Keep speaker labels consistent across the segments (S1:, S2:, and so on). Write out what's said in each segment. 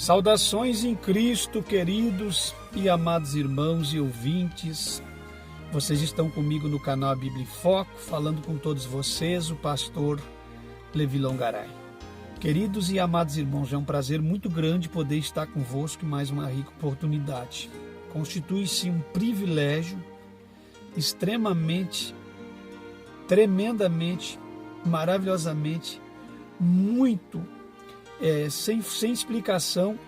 S1: Saudações em Cristo, queridos e amados irmãos e ouvintes. Vocês estão comigo no canal Bíblia em Foco, falando com todos vocês, o pastor Levi Longaray. Queridos e amados irmãos, é um prazer muito grande poder estar convosco em mais uma rica oportunidade. Constitui-se um privilégio extremamente, tremendamente, maravilhosamente, muito sem explicação,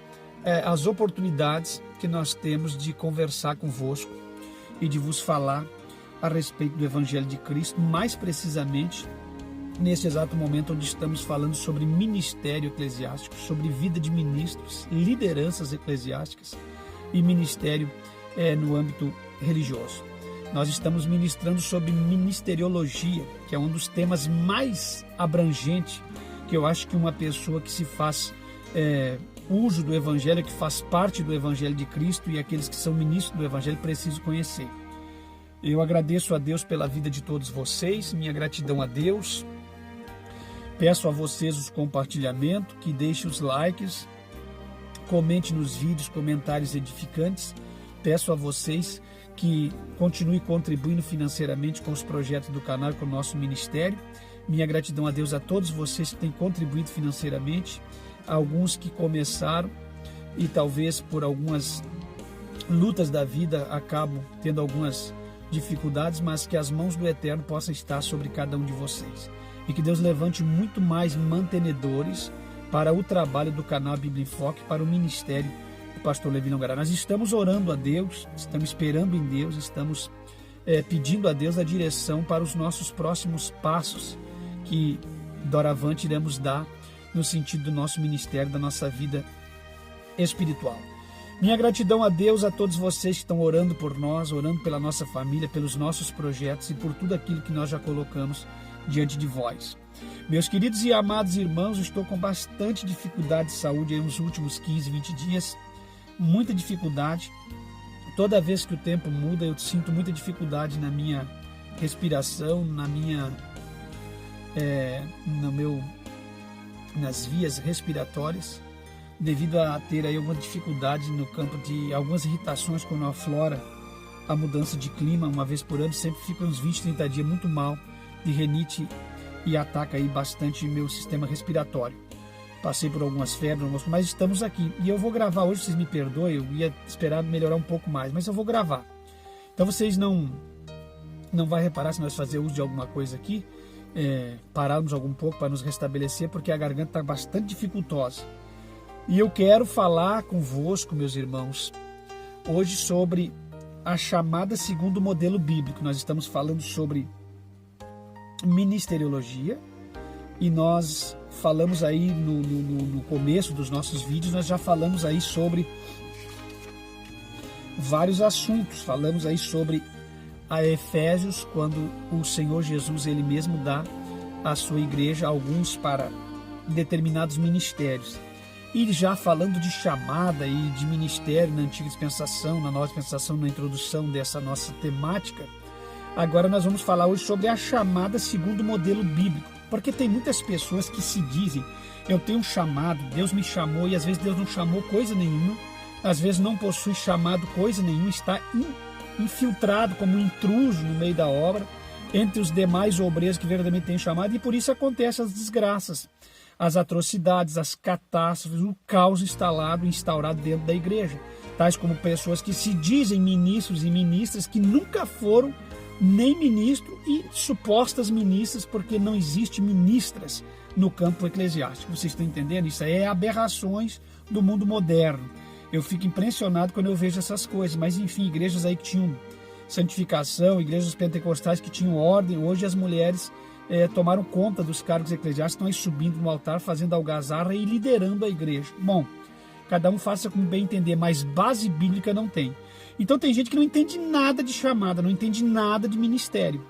S1: as oportunidades que nós temos de conversar convosco e de vos falar a respeito do Evangelho de Cristo, mais precisamente nesse exato momento onde estamos falando sobre ministério eclesiástico, sobre vida de ministros, lideranças eclesiásticas e ministério no âmbito religioso. Nós estamos ministrando sobre ministeriologia, que é um dos temas mais abrangentes que eu acho que uma pessoa que se faz uso do Evangelho, que faz parte do Evangelho de Cristo e aqueles que são ministros do Evangelho precisam conhecer. Eu agradeço a Deus pela vida de todos vocês, minha gratidão a Deus. Peço a vocês o compartilhamento, que deixe os likes, comente nos vídeos, comentários edificantes. Peço a vocês que continue contribuindo financeiramente com os projetos do canal e com o nosso ministério. Minha gratidão a Deus a todos vocês que têm contribuído financeiramente, alguns que começaram e talvez por algumas lutas da vida acabam tendo algumas dificuldades, mas que as mãos do Eterno possam estar sobre cada um de vocês. E que Deus levante muito mais mantenedores para o trabalho do canal Bíblia em Foco, para o ministério do pastor Levi Longaray. Nós estamos orando a Deus, estamos esperando em Deus, estamos pedindo a Deus a direção para os nossos próximos passos, que doravante iremos dar no sentido do nosso ministério, da nossa vida espiritual. Minha gratidão a Deus, a todos vocês que estão orando por nós, orando pela nossa família, pelos nossos projetos e por tudo aquilo que nós já colocamos diante de vós. Meus queridos e amados irmãos, estou com bastante dificuldade de saúde nos últimos 15, 20 dias, muita dificuldade. Toda vez que o tempo muda, eu sinto muita dificuldade na minha respiração, nas vias respiratórias, devido a ter aí alguma dificuldade no campo de algumas irritações quando aflora a mudança de clima, uma vez por ano, sempre fica uns 20, 30 dias muito mal de rinite e ataca aí bastante meu sistema respiratório. Passei por algumas febres, mas estamos aqui. E eu vou gravar hoje, vocês me perdoem, eu ia esperar melhorar um pouco mais, mas eu vou gravar. Então vocês não vai reparar se nós fazer uso de alguma coisa aqui, pararmos algum pouco para nos restabelecer, porque a garganta está bastante dificultosa. E eu quero falar convosco, meus irmãos, hoje sobre a chamada segundo o modelo bíblico. Nós estamos falando sobre ministeriologia e nós falamos aí no começo dos nossos vídeos, nós já falamos aí sobre vários assuntos. Falamos aí sobre a Efésios, quando o Senhor Jesus, Ele mesmo dá à sua igreja alguns para determinados ministérios. E já falando de chamada e de ministério na antiga dispensação, na nova dispensação, na introdução dessa nossa temática, agora nós vamos falar hoje sobre a chamada segundo o modelo bíblico. Porque tem muitas pessoas que se dizem, eu tenho um chamado, Deus me chamou, e às vezes Deus não chamou coisa nenhuma, às vezes não possui chamado coisa nenhuma, está infiltrado como um intruso no meio da obra, entre os demais obreiros que verdadeiramente têm chamado, e por isso acontecem as desgraças, as atrocidades, as catástrofes, o caos instaurado dentro da igreja, tais como pessoas que se dizem ministros e ministras que nunca foram nem ministro e supostas ministras, porque não existe ministras no campo eclesiástico. Vocês estão entendendo? Isso aí é aberrações do mundo moderno. Eu fico impressionado quando eu vejo essas coisas, mas enfim, igrejas aí que tinham santificação, igrejas pentecostais que tinham ordem, hoje as mulheres tomaram conta dos cargos eclesiásticos, estão aí subindo no altar, fazendo algazarra e liderando a igreja. Bom, cada um faça como bem entender, mas base bíblica não tem. Então tem gente que não entende nada de chamada, não entende nada de ministério,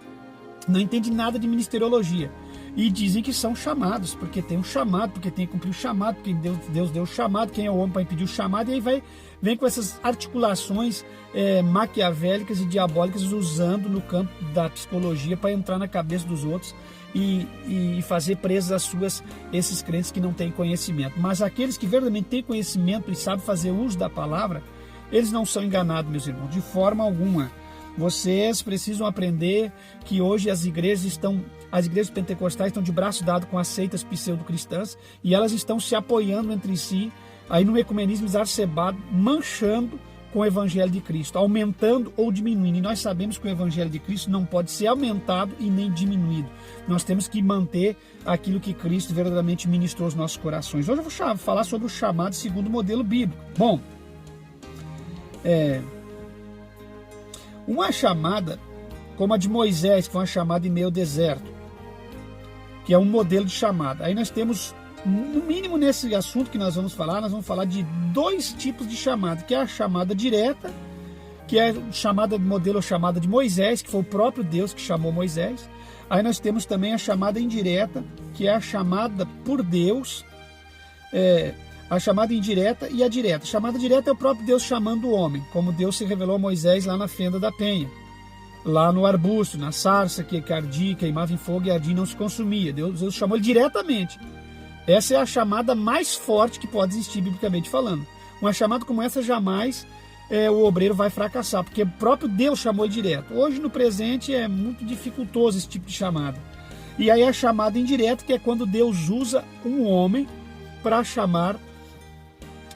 S1: não entende nada de ministeriologia. e dizem que são chamados, porque tem um chamado, porque tem que cumprir o chamado, porque Deus deu o chamado, quem é o homem para impedir o chamado, e aí vem com essas articulações maquiavélicas e diabólicas, usando no campo da psicologia para entrar na cabeça dos outros e fazer presas esses crentes que não têm conhecimento. Mas aqueles que verdadeiramente têm conhecimento e sabem fazer uso da palavra, eles não são enganados, meus irmãos, de forma alguma. Vocês precisam aprender que hoje as igrejas pentecostais estão de braço dado com as seitas pseudo-cristãs, e elas estão se apoiando entre si, aí no ecumenismo exacerbado, manchando com o evangelho de Cristo, aumentando ou diminuindo. E nós sabemos que o evangelho de Cristo não pode ser aumentado e nem diminuído. Nós temos que manter aquilo que Cristo verdadeiramente ministrou aos nossos corações. Hoje eu vou falar sobre o chamado segundo o modelo bíblico. Bom, uma chamada como a de Moisés, que foi uma chamada em meio ao deserto, que é um modelo de chamada. Aí nós temos, no mínimo nesse assunto que nós vamos falar de 2 tipos de chamada, que é a chamada direta, que é chamada de modelo, chamada de Moisés, que foi o próprio Deus que chamou Moisés. Aí nós temos também a chamada indireta, que é a chamada por Deus, a chamada indireta e a direta. A chamada direta é o próprio Deus chamando o homem, como Deus se revelou a Moisés lá na fenda da penha, lá no arbusto, na sarça que ardia, queimava em fogo e ardia e não se consumia. Deus chamou ele diretamente. Essa é a chamada mais forte que pode existir biblicamente falando. Uma chamada como essa jamais o obreiro vai fracassar, porque o próprio Deus chamou ele direto. Hoje, no presente, é muito dificultoso esse tipo de chamada. E aí a chamada indireta, que é quando Deus usa um homem para chamar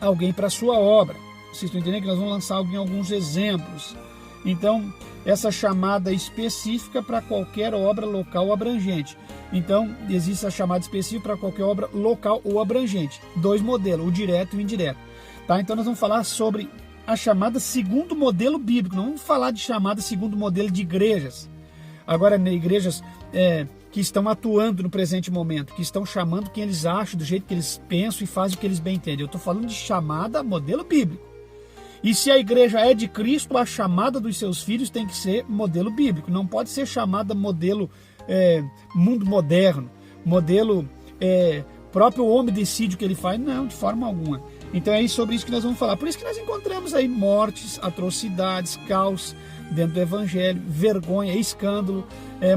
S1: alguém para a sua obra. Vocês estão entendendo que nós vamos lançar alguns exemplos. Então, essa chamada específica para qualquer obra local ou abrangente. Então, existe a chamada específica para qualquer obra local ou abrangente. 2 modelos, o direto e o indireto. Tá? Então, nós vamos falar sobre a chamada segundo o modelo bíblico. Não vamos falar de chamada segundo o modelo de igrejas. Agora, igrejas que estão atuando no presente momento, que estão chamando quem eles acham, do jeito que eles pensam e fazem o que eles bem entendem. Eu estou falando de chamada modelo bíblico. E se a igreja é de Cristo, a chamada dos seus filhos tem que ser modelo bíblico. Não pode ser chamada modelo mundo moderno, modelo próprio homem decide o que ele faz. Não, de forma alguma. Então é sobre isso que nós vamos falar. Por isso que nós encontramos aí mortes, atrocidades, caos dentro do evangelho, vergonha, escândalo,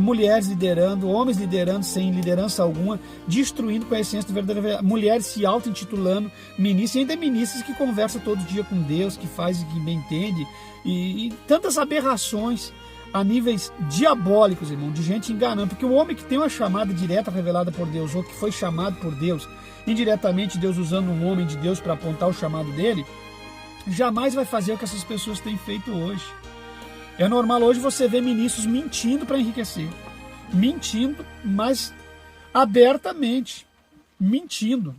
S1: mulheres liderando, homens liderando sem liderança alguma, destruindo com a essência do verdadeiro, mulheres se auto-intitulando ministros, e ainda ministros que conversam todo dia com Deus, que faz o que bem entende, e tantas aberrações a níveis diabólicos, irmão, de gente enganando, porque o homem que tem uma chamada direta revelada por Deus, ou que foi chamado por Deus, indiretamente Deus usando um homem de Deus para apontar o chamado dele, jamais vai fazer o que essas pessoas têm feito hoje. É normal hoje você ver ministros mentindo para enriquecer, mentindo, mas abertamente, mentindo.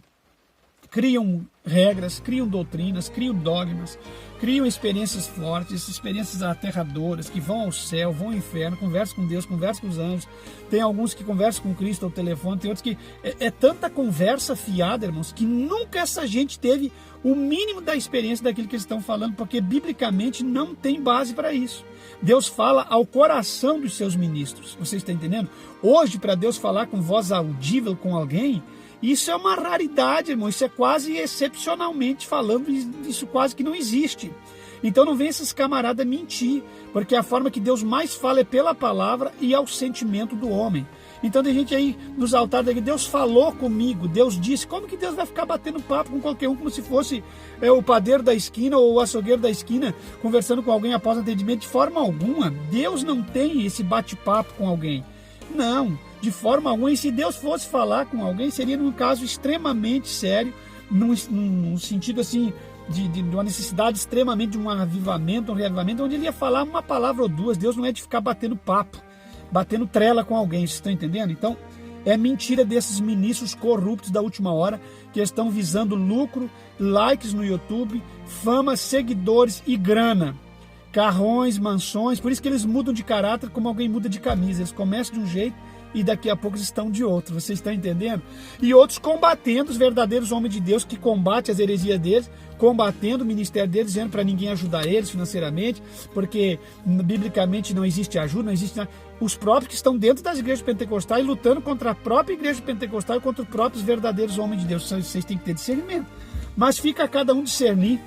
S1: Criam regras, criam doutrinas, criam dogmas, criam experiências fortes, experiências aterradoras, que vão ao céu, vão ao inferno, conversam com Deus, conversam com os anjos. Tem alguns que conversam com Cristo ao telefone, tem outros que... É tanta conversa fiada, irmãos, que nunca essa gente teve o mínimo da experiência daquilo que eles estão falando, porque biblicamente não tem base para isso. Deus fala ao coração dos seus ministros, vocês estão entendendo? Hoje, para Deus falar com voz audível com alguém, isso é uma raridade, irmão, isso é quase excepcionalmente falando, isso quase que não existe. Então não vem esses camaradas mentir, porque a forma que Deus mais fala é pela palavra e ao sentimento do homem. Então tem gente aí nos altares daqui, Deus falou comigo, Deus disse. Como que Deus vai ficar batendo papo com qualquer um como se fosse o padeiro da esquina ou o açougueiro da esquina conversando com alguém após atendimento? De forma alguma, Deus não tem esse bate-papo com alguém. Não, de forma alguma. E se Deus fosse falar com alguém, seria num caso extremamente sério, num sentido assim, de uma necessidade extremamente de um avivamento, um reavivamento, onde ele ia falar uma palavra ou duas. Deus não é de ficar batendo papo, batendo trela com alguém, vocês estão entendendo? Então, é mentira desses ministros corruptos da última hora, que estão visando lucro, likes no YouTube, fama, seguidores e grana. Carrões, mansões, por isso que eles mudam de caráter como alguém muda de camisa. Eles começam de um jeito e daqui a pouco estão de outro, vocês estão entendendo? E outros combatendo os verdadeiros homens de Deus, que combatem as heresias deles, combatendo o ministério deles, dizendo para ninguém ajudar eles financeiramente, porque biblicamente não existe ajuda, não existe nada. Os próprios que estão dentro das igrejas pentecostais lutando contra a própria igreja pentecostal e contra os próprios verdadeiros homens de Deus. Vocês têm que ter discernimento. Mas fica a cada um discernir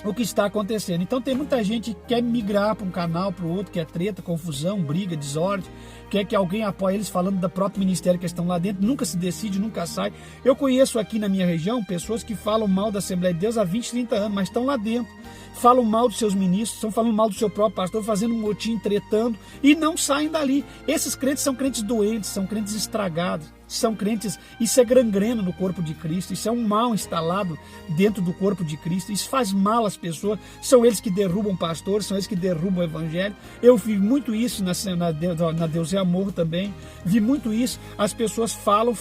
S1: o que está acontecendo. Então tem muita gente que quer migrar para um canal, para o outro, quer treta, confusão, briga, desordem, quer que alguém apoie eles falando do próprio ministério que estão lá dentro, nunca se decide, nunca sai. Eu conheço aqui na minha região pessoas que falam mal da Assembleia de Deus há 20, 30 anos, mas estão lá dentro, falam mal dos seus ministros, estão falando mal do seu próprio pastor, fazendo um motim, tretando, e não saem dali. Esses crentes são crentes doentes, são crentes estragados, são crentes, isso é gangrena no corpo de Cristo, isso é um mal instalado dentro do corpo de Cristo, isso faz mal às pessoas, são eles que derrubam pastores, são eles que derrubam o evangelho. Eu vi muito isso na Deus é Amor também, vi muito isso, as pessoas falam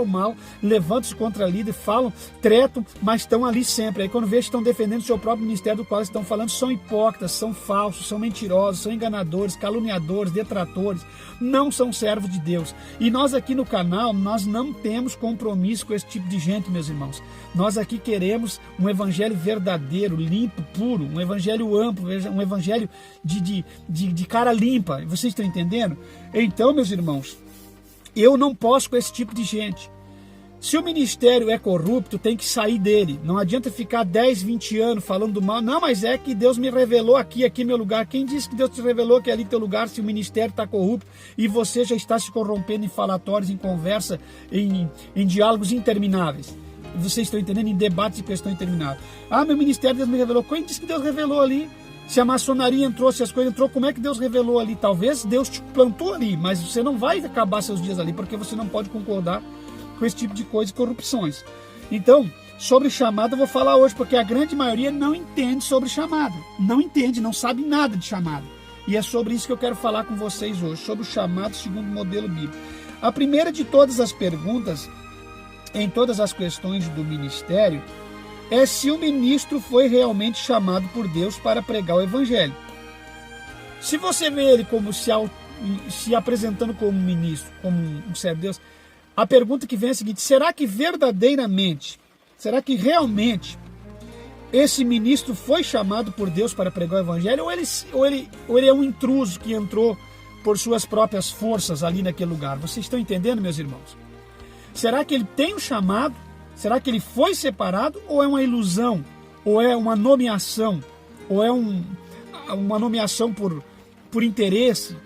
S1: mal, levantam-se contra líder, falam, tretam, mas estão ali sempre. Aí quando vejo que estão defendendo o seu próprio ministério do qual estão falando, são hipócritas, são falsos, são mentirosos, são enganadores, caluniadores, detratores, não são servos de Deus. E nós aqui no canal, nós não temos compromisso com esse tipo de gente, meus irmãos. Nós aqui queremos um evangelho verdadeiro, limpo, puro, um evangelho amplo, um evangelho de cara limpa. Vocês estão entendendo? Então, meus irmãos, eu não posso com esse tipo de gente. Se o ministério é corrupto, tem que sair dele. Não adianta ficar 10, 20 anos falando do mal. Não, mas é que Deus me revelou aqui é meu lugar. Quem disse que Deus te revelou que é ali teu lugar se o ministério está corrupto e você já está se corrompendo em falatórios, em conversa, em diálogos intermináveis? Vocês estão entendendo? Em debates de questão interminável. Ah, meu ministério Deus me revelou. Quem disse que Deus revelou ali? Se a maçonaria entrou, se as coisas entrou, como é que Deus revelou ali? Talvez Deus te plantou ali, mas você não vai acabar seus dias ali, porque você não pode concordar com esse tipo de coisas e corrupções. Então, sobre chamado eu vou falar hoje, porque a grande maioria não entende sobre chamado. Não entende, não sabe nada de chamado. E é sobre isso que eu quero falar com vocês hoje, sobre o chamado segundo o modelo bíblico. A primeira de todas as perguntas, em todas as questões do ministério, é se o ministro foi realmente chamado por Deus para pregar o evangelho. Se você vê ele como se apresentando como ministro, como um servo de Deus, a pergunta que vem é a seguinte: será que verdadeiramente, será que realmente esse ministro foi chamado por Deus para pregar o evangelho, ou ele é um intruso que entrou por suas próprias forças ali naquele lugar? Vocês estão entendendo, meus irmãos? Será que ele tem um chamado? Será que ele foi separado, ou é uma ilusão? Ou é uma nomeação? Ou é uma nomeação por interesse,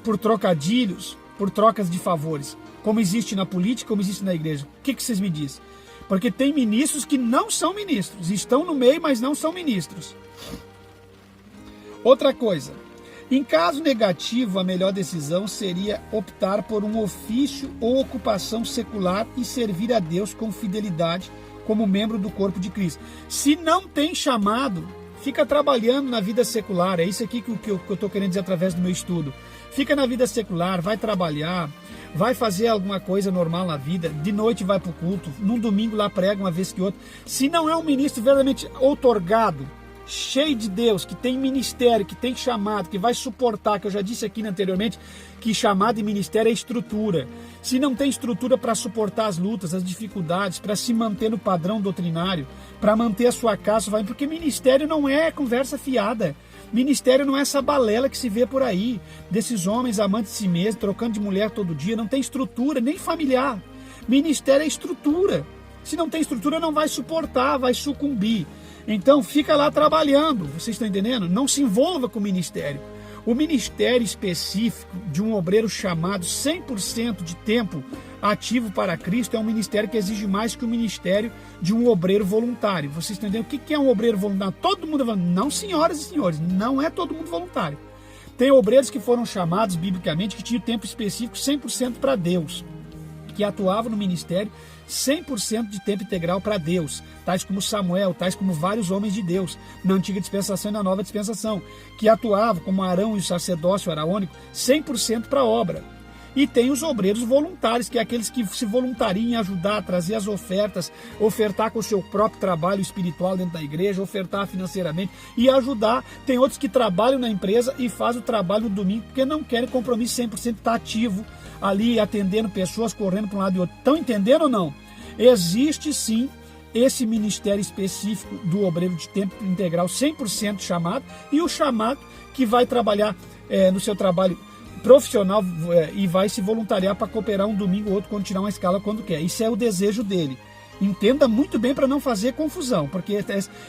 S1: por trocadilhos, por trocas de favores? Como existe na política, como existe na igreja. O que vocês me dizem? Porque tem ministros que não são ministros, estão no meio, mas não são ministros. Outra coisa, em caso negativo, a melhor decisão seria optar por um ofício ou ocupação secular e servir a Deus com fidelidade como membro do corpo de Cristo. Se não tem chamado, fica trabalhando na vida secular. É isso aqui que eu estou querendo dizer através do meu estudo. Fica na vida secular, vai trabalhar, vai fazer alguma coisa normal na vida, de noite vai para o culto, num domingo lá prega uma vez que outra. Se não é um ministro verdadeiramente outorgado, cheio de Deus, que tem ministério, que tem chamado, que vai suportar, que eu já disse aqui anteriormente, que chamado e ministério é estrutura. Se não tem estrutura para suportar as lutas, as dificuldades, para se manter no padrão doutrinário, para manter a sua casa, porque ministério não é conversa fiada. Ministério não é essa balela que se vê por aí, desses homens amantes de si mesmos, trocando de mulher todo dia, não tem estrutura, nem familiar. Ministério é estrutura. Se não tem estrutura, não vai suportar, vai sucumbir. Então, fica lá trabalhando, vocês estão entendendo? Não se envolva com o ministério. O ministério específico de um obreiro chamado 100% de tempo ativo para Cristo é um ministério que exige mais que o ministério de um obreiro voluntário. Vocês entendem? O que é um obreiro voluntário? Todo mundo é voluntário. Não, senhoras e senhores, não é todo mundo voluntário. Tem obreiros que foram chamados biblicamente que tinham tempo específico 100% para Deus, que atuavam no ministério 100% de tempo integral para Deus, tais como Samuel, tais como vários homens de Deus, na antiga dispensação e na nova dispensação, que atuavam como Arão e o sacerdócio araônico 100% para a obra. E tem os obreiros voluntários, que é aqueles que se voluntariam em ajudar, trazer as ofertas, ofertar com o seu próprio trabalho espiritual dentro da igreja, ofertar financeiramente e ajudar. Tem outros que trabalham na empresa e fazem o trabalho no domingo porque não querem compromisso 100%, estar ativo ali atendendo pessoas, correndo para um lado e outro. Estão entendendo ou não? Existe sim esse ministério específico do obreiro de tempo integral 100% chamado, e o chamado que vai trabalhar no seu trabalho profissional e vai se voluntariar para cooperar um domingo ou outro quando tirar uma escala quando quer. Isso é o desejo dele. Entenda muito bem para não fazer confusão, porque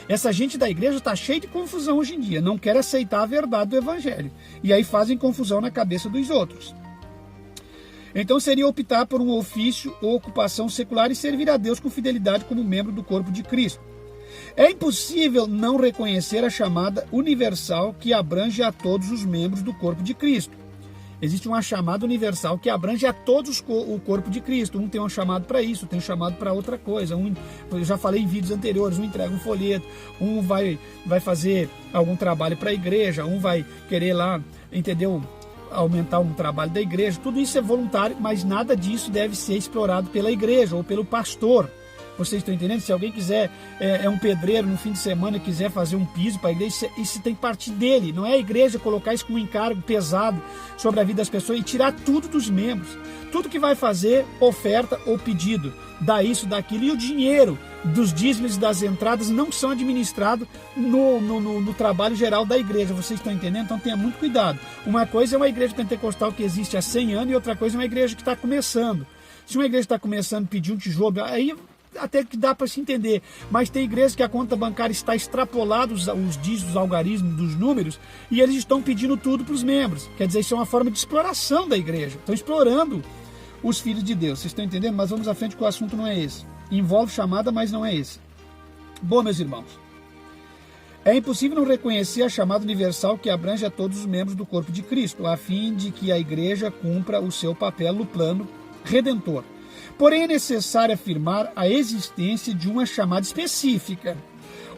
S1: essa gente da igreja está cheia de confusão hoje em dia, não quer aceitar a verdade do evangelho, e aí fazem confusão na cabeça dos outros. Então seria optar por um ofício ou ocupação secular e servir a Deus com fidelidade como membro do corpo de Cristo. É impossível não reconhecer a chamada universal que abrange a todos os membros do corpo de Cristo. Existe uma chamada universal que abrange a todos o corpo de Cristo. Um tem um chamado para isso, tem um chamado para outra coisa. Eu já falei em vídeos anteriores, um entrega um folheto, um vai fazer algum trabalho para a igreja, um vai querer lá, entendeu? Aumentar um trabalho da igreja. Tudo isso é voluntário, mas nada disso deve ser explorado pela igreja ou pelo pastor. Vocês estão entendendo? Se alguém quiser, é um pedreiro no fim de semana e quiser fazer um piso para a igreja, isso tem que partir dele. Não é a igreja colocar isso como um encargo pesado sobre a vida das pessoas e tirar tudo dos membros. Tudo que vai fazer, oferta ou pedido, dá isso, dá aquilo. E o dinheiro dos dízimos e das entradas não são administrados no trabalho geral da igreja. Vocês estão entendendo? Então tenha muito cuidado. Uma coisa é uma igreja pentecostal que existe há 100 anos e outra coisa é uma igreja que está começando. Se uma igreja está começando a pedir um tijolo, aí até que dá para se entender, mas tem igrejas que a conta bancária está extrapolada os dígitos, os algarismos dos números, e eles estão pedindo tudo para os membros. Quer dizer, isso é uma forma de exploração da igreja. Estão explorando os filhos de Deus. Vocês estão entendendo? Mas vamos à frente, que o assunto não é esse. Envolve chamada, mas não é esse. Bom, meus irmãos, é impossível não reconhecer a chamada universal que abrange a todos os membros do corpo de Cristo, a fim de que a igreja cumpra o seu papel no plano redentor. Porém, é necessário afirmar a existência de uma chamada específica,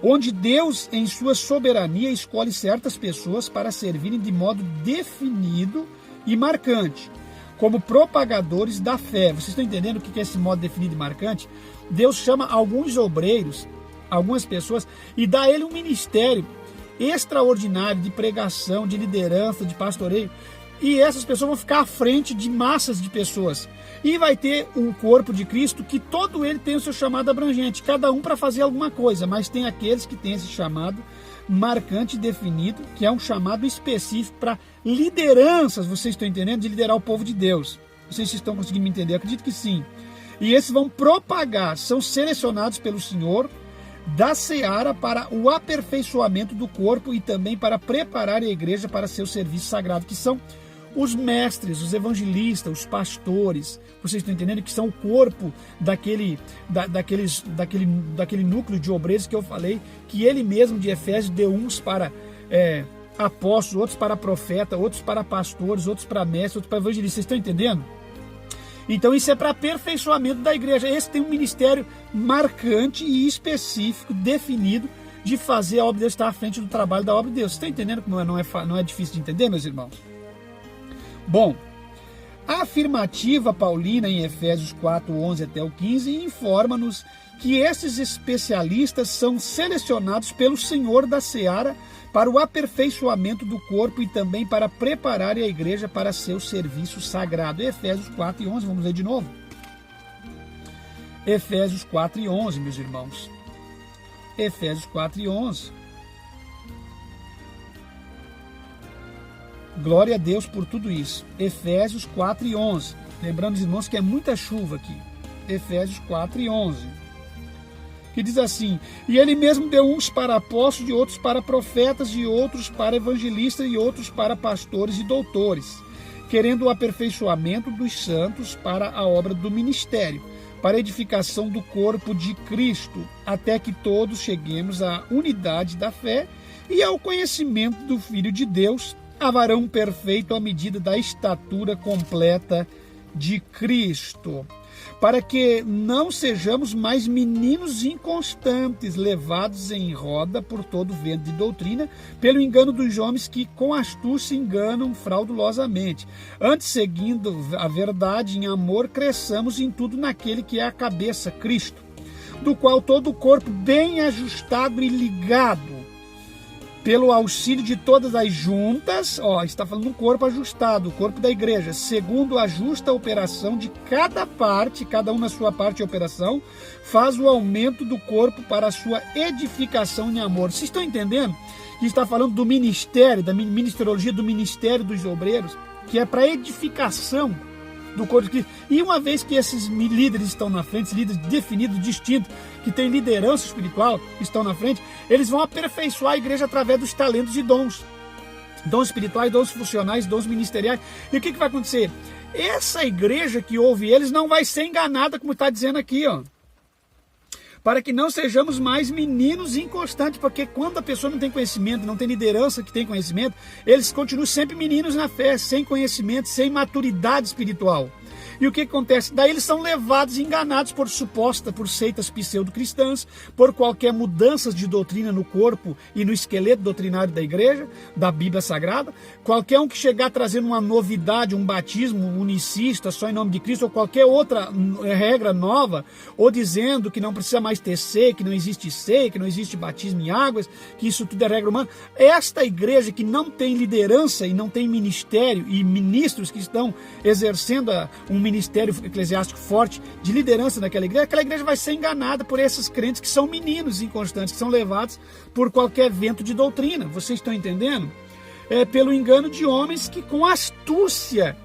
S1: onde Deus, em sua soberania, escolhe certas pessoas para servirem de modo definido e marcante, como propagadores da fé. Vocês estão entendendo o que é esse modo definido e marcante? Deus chama alguns obreiros, algumas pessoas, e dá a ele um ministério extraordinário de pregação, de liderança, de pastoreio, e essas pessoas vão ficar à frente de massas de pessoas. E vai ter um corpo de Cristo que todo ele tem o seu chamado abrangente, cada um para fazer alguma coisa, mas tem aqueles que têm esse chamado marcante e definido, que é um chamado específico para lideranças, vocês estão entendendo? De liderar o povo de Deus. Vocês estão conseguindo me entender? Eu acredito que sim. E esses vão propagar, são selecionados pelo Senhor da seara para o aperfeiçoamento do corpo e também para preparar a igreja para seu serviço sagrado, que são os mestres, os evangelistas, os pastores. Vocês estão entendendo que são o corpo daquele núcleo de obreiros que eu falei, que ele mesmo de Efésios deu uns para apóstolos, outros para profeta, outros para pastores, outros para mestres, outros para evangelistas. Vocês estão entendendo? Então isso é para aperfeiçoamento da igreja. Esse tem um ministério marcante e específico, definido, de fazer a obra de Deus, estar à frente do trabalho da obra de Deus. Vocês estão entendendo que não é difícil de entender, meus irmãos? Bom, a afirmativa paulina em Efésios 4, 11 até o 15 informa-nos que esses especialistas são selecionados pelo Senhor da seara para o aperfeiçoamento do corpo e também para preparar a igreja para seu serviço sagrado. Efésios 4 e 11, vamos ler de novo. Efésios 4 e 11, meus irmãos. Efésios 4 e 11. Glória a Deus por tudo isso. Efésios 4 e 11. Lembrando, irmãos, que é muita chuva aqui. Efésios 4 e 11. Que diz assim: e ele mesmo deu uns para apóstolos, de outros para profetas, de outros para evangelistas, e outros para pastores e doutores, querendo o aperfeiçoamento dos santos para a obra do ministério, para a edificação do corpo de Cristo, até que todos cheguemos à unidade da fé e ao conhecimento do Filho de Deus, a varão perfeito à medida da estatura completa de Cristo, para que não sejamos mais meninos inconstantes, levados em roda por todo vento de doutrina, pelo engano dos homens que com astúcia enganam fraudulosamente. Antes, seguindo a verdade em amor, cresçamos em tudo naquele que é a cabeça, Cristo, do qual todo o corpo bem ajustado e ligado pelo auxílio de todas as juntas, está falando um corpo ajustado, o corpo da igreja, segundo a justa operação de cada parte, cada um na sua parte e operação, faz o aumento do corpo para a sua edificação em amor. Vocês estão entendendo? Que está falando do ministério, da ministeriologia do ministério dos obreiros, que é para edificação do corpo de Cristo. E uma vez que esses líderes estão na frente, esses líderes definidos, distintos, que têm liderança espiritual, estão na frente, eles vão aperfeiçoar a igreja através dos talentos e dons. Dons espirituais, dons funcionais, dons ministeriais. E o que vai acontecer? Essa igreja que ouve eles não vai ser enganada, como está dizendo aqui, para que não sejamos mais meninos inconstantes, porque quando a pessoa não tem conhecimento, não tem liderança que tem conhecimento, eles continuam sempre meninos na fé, sem conhecimento, sem maturidade espiritual. E o que acontece? Daí eles são levados e enganados por seitas pseudo-cristãs, por qualquer mudança de doutrina no corpo e no esqueleto doutrinário da igreja, da Bíblia Sagrada. Qualquer um que chegar trazendo uma novidade, um batismo unicista, só em nome de Cristo, ou qualquer outra regra nova, ou dizendo que não precisa mais ter ceia, que não existe ceia, que não existe batismo em águas, que isso tudo é regra humana. Esta igreja que não tem liderança e não tem ministério e ministros que estão exercendo um ministério eclesiástico forte de liderança naquela igreja vai ser enganada por esses crentes que são meninos inconstantes, que são levados por qualquer vento de doutrina. Vocês estão entendendo? Pelo engano de homens que com astúcia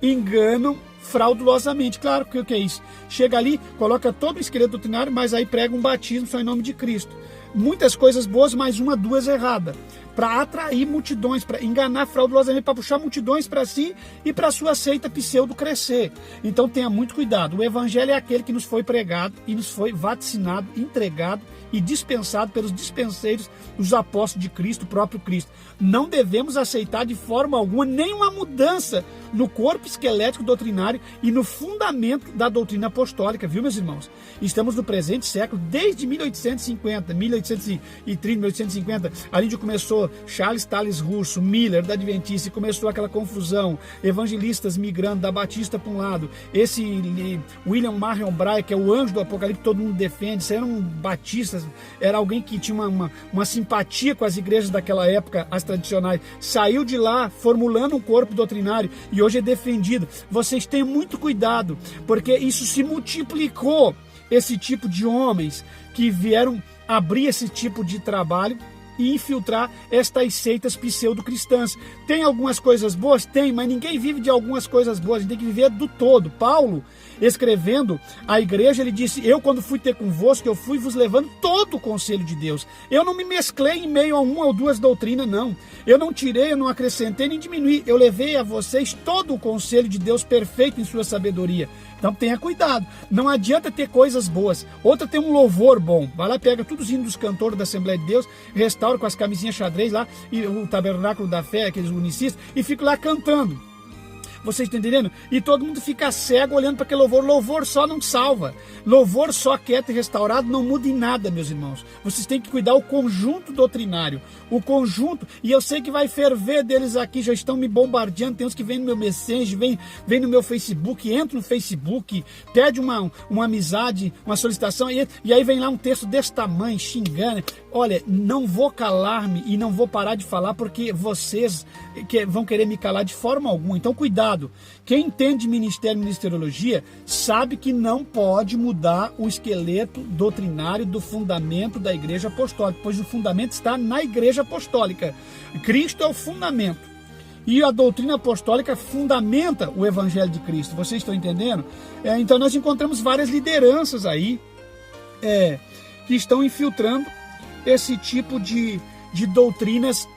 S1: enganam fraudulosamente. Claro que o que é isso? Chega ali, coloca todo o esqueleto doutrinário, mas aí prega um batismo só em nome de Cristo. Muitas coisas boas, mas uma, duas erradas. Para atrair multidões, para enganar fraudulosamente, para puxar multidões para si e para a sua seita pseudo crescer. Então tenha muito cuidado. O evangelho é aquele que nos foi pregado e nos foi vaticinado, entregado e dispensado pelos dispenseiros, os apóstolos de Cristo, o próprio Cristo. Não devemos aceitar de forma alguma nenhuma mudança no corpo esquelético doutrinário e no fundamento da doutrina apostólica, viu, meus irmãos? Estamos no presente século, desde 1850, 1830, 1850, ali onde começou Charles Taze Russell, Miller, da Adventista, e começou aquela confusão, evangelistas migrando da Batista para um lado, esse William Marion Bray, que é o anjo do Apocalipse, todo mundo defende, isso eram batistas, era alguém que tinha uma simpatia com as igrejas daquela época, as tradicionais, saiu de lá formulando um corpo doutrinário e hoje é defendido. Vocês tenham muito cuidado, porque isso se multiplicou, esse tipo de homens que vieram abrir esse tipo de trabalho e infiltrar estas seitas pseudo-cristãs. Tem algumas coisas boas? Tem, mas ninguém vive de algumas coisas boas, a gente tem que viver do todo. Paulo, escrevendo à igreja, ele disse: eu quando fui ter convosco, eu fui vos levando todo o conselho de Deus. Eu não me mesclei em meio a uma ou duas doutrinas, não. Eu não tirei, eu não acrescentei nem diminuí. Eu levei a vocês todo o conselho de Deus perfeito em sua sabedoria. Então tenha cuidado, não adianta ter coisas boas. Outra tem um louvor bom, vai lá, pega todos os hinos dos cantores da Assembleia de Deus, restaura com as camisinhas xadrez lá, e o tabernáculo da fé, aqueles unicistas, e fica lá cantando. Vocês estão entendendo? E todo mundo fica cego olhando para aquele louvor. Louvor só não salva. Louvor só quieto e restaurado não muda em nada, meus irmãos. Vocês têm que cuidar o conjunto doutrinário. O conjunto. E eu sei que vai ferver deles aqui. Já estão me bombardeando. Tem uns que vêm no meu Messenger, vem no meu Facebook, entra no Facebook, pede uma amizade, uma solicitação. E aí vem lá um texto desse tamanho, xingando. Olha, não vou calar-me e não vou parar de falar porque vocês vão querer me calar de forma alguma. Então, cuidado. Quem entende ministério e ministeriologia sabe que não pode mudar o esqueleto doutrinário do fundamento da igreja apostólica, pois o fundamento está na igreja apostólica. Cristo é o fundamento. E a doutrina apostólica fundamenta o evangelho de Cristo. Vocês estão entendendo? Então nós encontramos várias lideranças aí que estão infiltrando esse tipo de doutrinas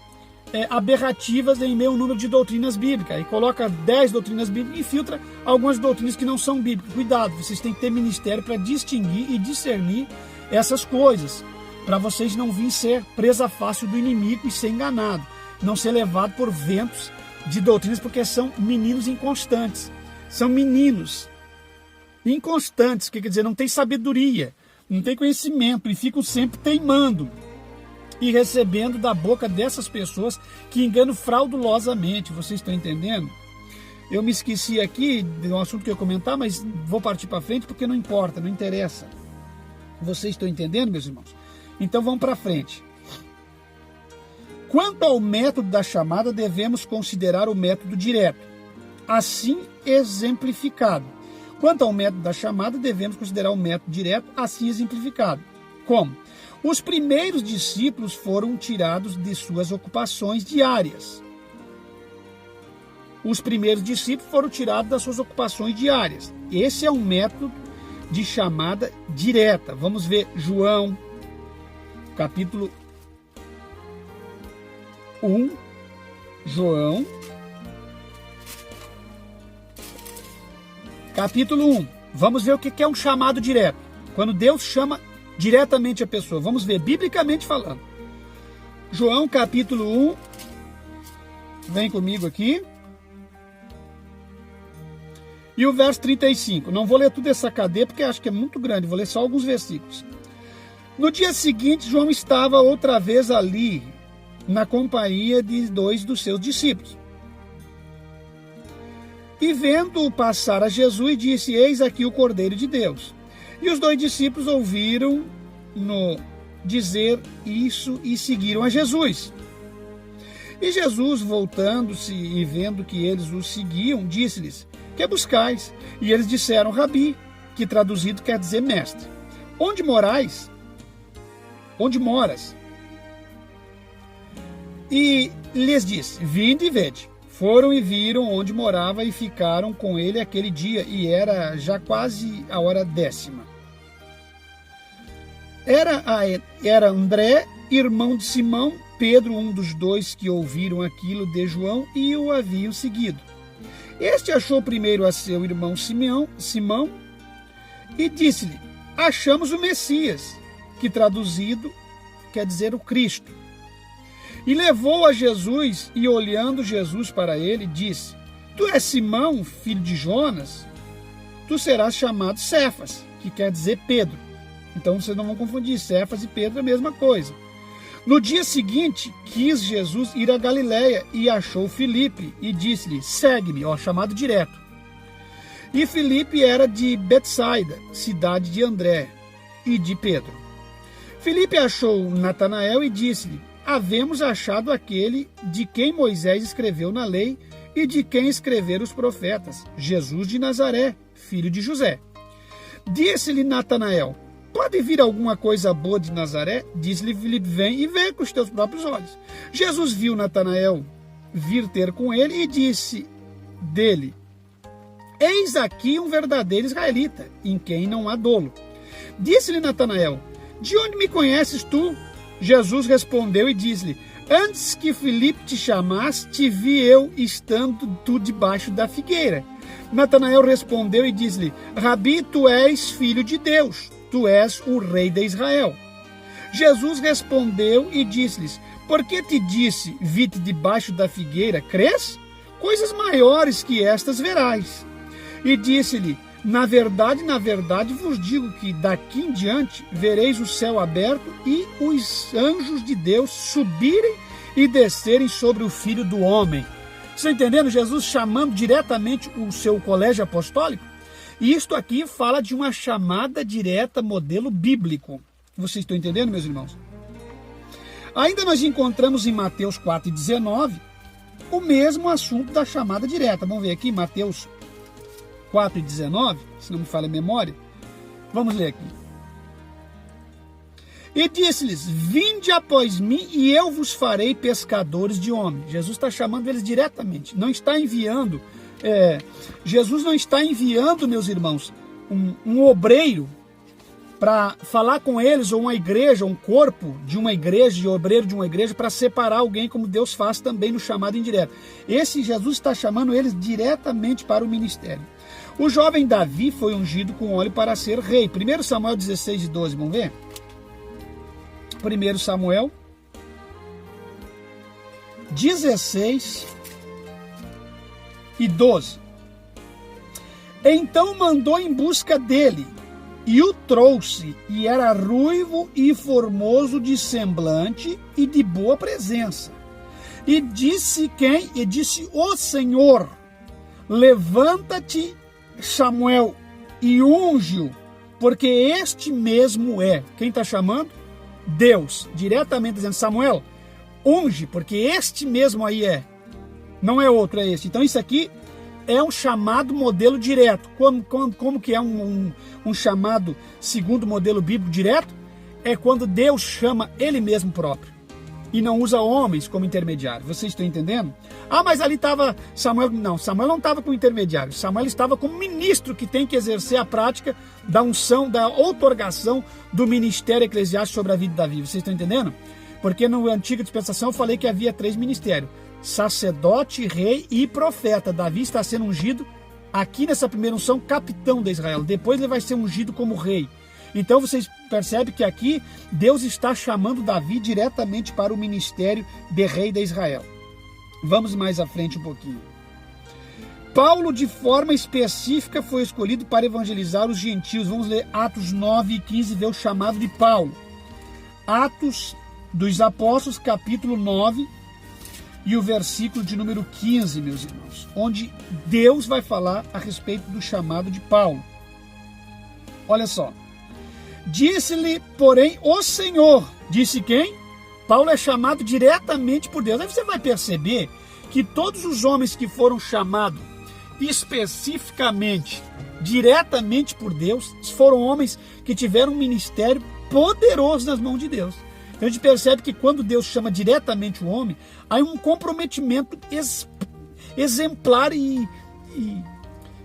S1: aberrativas em meio ao número de doutrinas bíblicas. E coloca 10 doutrinas bíblicas e filtra algumas doutrinas que não são bíblicas. Cuidado, vocês têm que ter ministério para distinguir e discernir essas coisas, para vocês não virem ser presa fácil do inimigo e ser enganado, não ser levado por ventos de doutrinas, porque são meninos inconstantes. São meninos inconstantes, que quer dizer, não tem sabedoria, não tem conhecimento e ficam sempre teimando e recebendo da boca dessas pessoas que enganam fraudulosamente. Vocês estão entendendo? Eu me esqueci aqui de um assunto que eu ia comentar, mas vou partir para frente porque não importa, não interessa. Vocês estão entendendo, meus irmãos? Então vamos para frente. Quanto ao método da chamada, devemos considerar o método direto, assim exemplificado. Quanto ao método da chamada, devemos considerar o método direto, assim exemplificado. Como? Os primeiros discípulos foram tirados de suas ocupações diárias. Os primeiros discípulos foram tirados das suas ocupações diárias. Esse é um método de chamada direta. Vamos ver João, capítulo 1. João, capítulo 1. Vamos ver o que é um chamado direto. Quando Deus chama diretamente a pessoa. Vamos ver, biblicamente falando. João, capítulo 1. Vem comigo aqui. E o verso 35. Não vou ler tudo essa cadeia porque acho que é muito grande. Vou ler só alguns versículos. No dia seguinte, João estava outra vez ali, na companhia de 2 dos seus discípulos. E vendo-o passar a Jesus, disse: Eis aqui o Cordeiro de Deus. E os 2 discípulos ouviram-no dizer isso e seguiram a Jesus. E Jesus, voltando-se e vendo que eles o seguiam, disse-lhes: Que buscais? E eles disseram: Rabi, que traduzido quer dizer mestre. Onde morais? Onde moras? E lhes disse: Vinde e vede. Foram e viram onde morava e ficaram com ele aquele dia, e era já quase a hora 10ª. Era André, irmão de Simão, Pedro, um dos 2 que ouviram aquilo de João e o haviam seguido. Este achou primeiro a seu irmão Simão, e disse-lhe: Achamos o Messias, que traduzido quer dizer o Cristo. E levou a Jesus, e olhando Jesus para ele, disse: Tu és Simão, filho de Jonas? Tu serás chamado Cefas, que quer dizer Pedro. Então vocês não vão confundir, Cefas e Pedro é a mesma coisa. No dia seguinte, quis Jesus ir a Galiléia e achou Filipe e disse-lhe: Segue-me, chamado direto. E Filipe era de Betsaida, cidade de André e de Pedro. Filipe achou Natanael e disse-lhe: Havemos achado aquele de quem Moisés escreveu na lei e de quem escreveram os profetas, Jesus de Nazaré, filho de José. Disse-lhe Natanael: Pode vir alguma coisa boa de Nazaré? Disse-lhe Filipe: Vem e vê com os teus próprios olhos. Jesus viu Natanael vir ter com ele e disse dele: Eis aqui um verdadeiro israelita, em quem não há dolo. Disse-lhe Natanael: De onde me conheces tu? Jesus respondeu e disse-lhe: Antes que Filipe te chamasse, te vi eu estando tu debaixo da figueira. Natanael respondeu e disse-lhe: Rabi, tu és filho de Deus, tu és o rei de Israel. Jesus respondeu e disse-lhes: Por que te disse, vi-te debaixo da figueira, crês? Coisas maiores que estas verás. E disse-lhe: na verdade, vos digo que daqui em diante vereis o céu aberto e os anjos de Deus subirem e descerem sobre o Filho do Homem. Estão entendendo? Jesus chamando diretamente o seu colégio apostólico. E isto aqui fala de uma chamada direta modelo bíblico. Vocês estão entendendo, meus irmãos? Ainda nós encontramos em Mateus 4,19 o mesmo assunto da chamada direta. Vamos ver aqui, Mateus 4,19, se não me falha a memória. Vamos ler aqui. E disse-lhes: Vinde após mim e eu vos farei pescadores de homens. Jesus está chamando eles diretamente. Não está enviando, Jesus não está enviando, meus irmãos, um obreiro para falar com eles, ou uma igreja, um corpo de uma igreja, de obreiro de uma igreja, para separar alguém, como Deus faz também no chamado indireto. Esse Jesus está chamando eles diretamente para o ministério. O jovem Davi foi ungido com óleo para ser rei. 1 Samuel 16:12, vamos ver? 1 Samuel 16:12. Então mandou em busca dele, e o trouxe, e era ruivo e formoso de semblante e de boa presença. E disse quem? E disse o Senhor: Levanta-te, Samuel, e unge-o, porque este mesmo é. Quem está chamando? Deus, diretamente dizendo: Samuel, unge, porque este mesmo aí não é outro, é este. Então isso aqui é um chamado modelo direto. Como que é um chamado segundo o modelo bíblico direto? É quando Deus chama Ele mesmo próprio e não usa homens como intermediário. Vocês estão entendendo? Ah, mas ali estava Samuel. Não, Samuel não estava como intermediário. Samuel estava como ministro que tem que exercer a prática da unção, da outorgação do ministério eclesiástico sobre a vida de Davi. Vocês estão entendendo? Porque na antiga dispensação eu falei que havia 3 ministérios: sacerdote, rei e profeta. Davi está sendo ungido aqui nessa primeira unção, capitão de Israel. Depois ele vai ser ungido como rei. Então vocês percebem que aqui Deus está chamando Davi diretamente para o ministério de rei de Israel. Vamos mais à frente um pouquinho. Paulo, de forma específica, foi escolhido para evangelizar os gentios. Vamos ler Atos 9 e 15, ver o chamado de Paulo. Atos dos Apóstolos, capítulo 9 e o versículo de número 15, meus irmãos, onde Deus vai falar a respeito do chamado de Paulo. Olha só. Disse-lhe, porém, o Senhor. Disse quem? Paulo é chamado diretamente por Deus. Aí você vai perceber que todos os homens que foram chamados especificamente, diretamente por Deus, foram homens que tiveram um ministério poderoso nas mãos de Deus. Então a gente percebe que quando Deus chama diretamente o homem, há um comprometimento exemplar e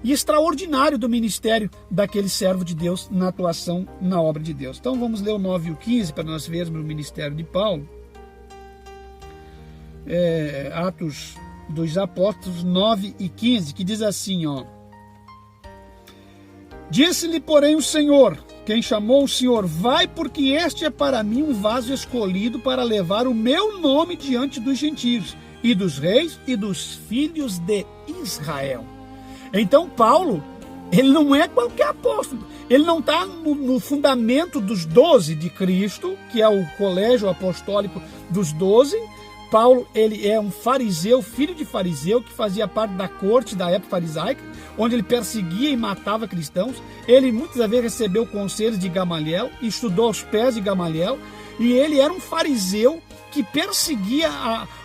S1: extraordinário do ministério daquele servo de Deus na atuação na obra de Deus. Então vamos ler o 9 e o 15 para nós vermos o ministério de Paulo. Atos dos Apóstolos 9 e 15, que diz assim, ó: Disse-lhe, porém, o Senhor, quem chamou o Senhor, vai, porque este é para mim um vaso escolhido para levar o meu nome diante dos gentios e dos reis e dos filhos de Israel. Então Paulo, ele não é qualquer apóstolo, ele não está no fundamento dos 12 de Cristo, que é o colégio apostólico dos 12. Paulo, ele é um fariseu, filho de fariseu, que fazia parte da corte da época farisaica, onde ele perseguia e matava cristãos. Ele muitas vezes recebeu conselhos de Gamaliel, estudou aos pés de Gamaliel, e ele era um fariseu que perseguia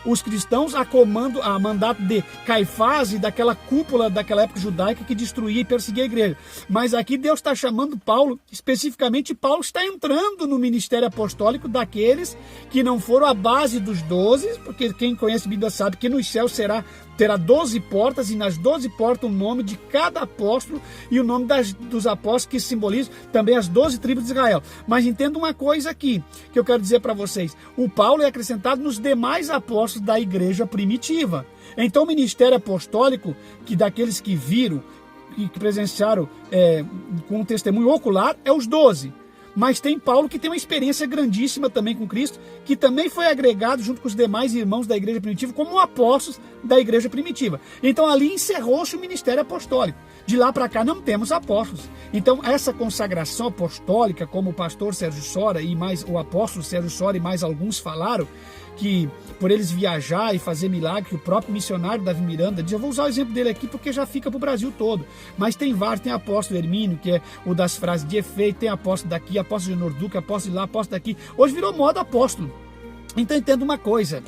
S1: os cristãos a mandato de Caifás e daquela cúpula daquela época judaica que destruía e perseguia a igreja. Mas aqui Deus está chamando Paulo, especificamente Paulo está entrando no ministério apostólico daqueles que não foram a base dos 12, porque quem conhece a Bíblia sabe que nos céus terá 12 portas, e nas 12 portas o nome de cada apóstolo e o nome dos apóstolos, que simbolizam também as 12 tribos de Israel. Mas entenda uma coisa aqui, que eu quero dizer para vocês: o Paulo é acrescentado nos demais apóstolos da igreja primitiva. Então o ministério apostólico, que daqueles que viram e que presenciaram com um testemunho ocular, é os 12. Mas tem Paulo, que tem uma experiência grandíssima também com Cristo, que também foi agregado junto com os demais irmãos da igreja primitiva como apóstolos da igreja primitiva. Então ali encerrou-se o ministério apostólico. De lá para cá não temos apóstolos. Então essa consagração apostólica, como o pastor Sérgio Sora e mais o apóstolo Sérgio Sora e mais alguns falaram, que por eles viajar e fazer milagre, que o próprio missionário Davi Miranda diz, eu vou usar o exemplo dele aqui porque já fica para o Brasil todo, mas tem vários, tem apóstolo Hermínio, que é o das frases de efeito, tem apóstolo daqui, apóstolo de Norduca, apóstolo de lá, apóstolo daqui, hoje virou moda apóstolo. Então entenda uma coisa,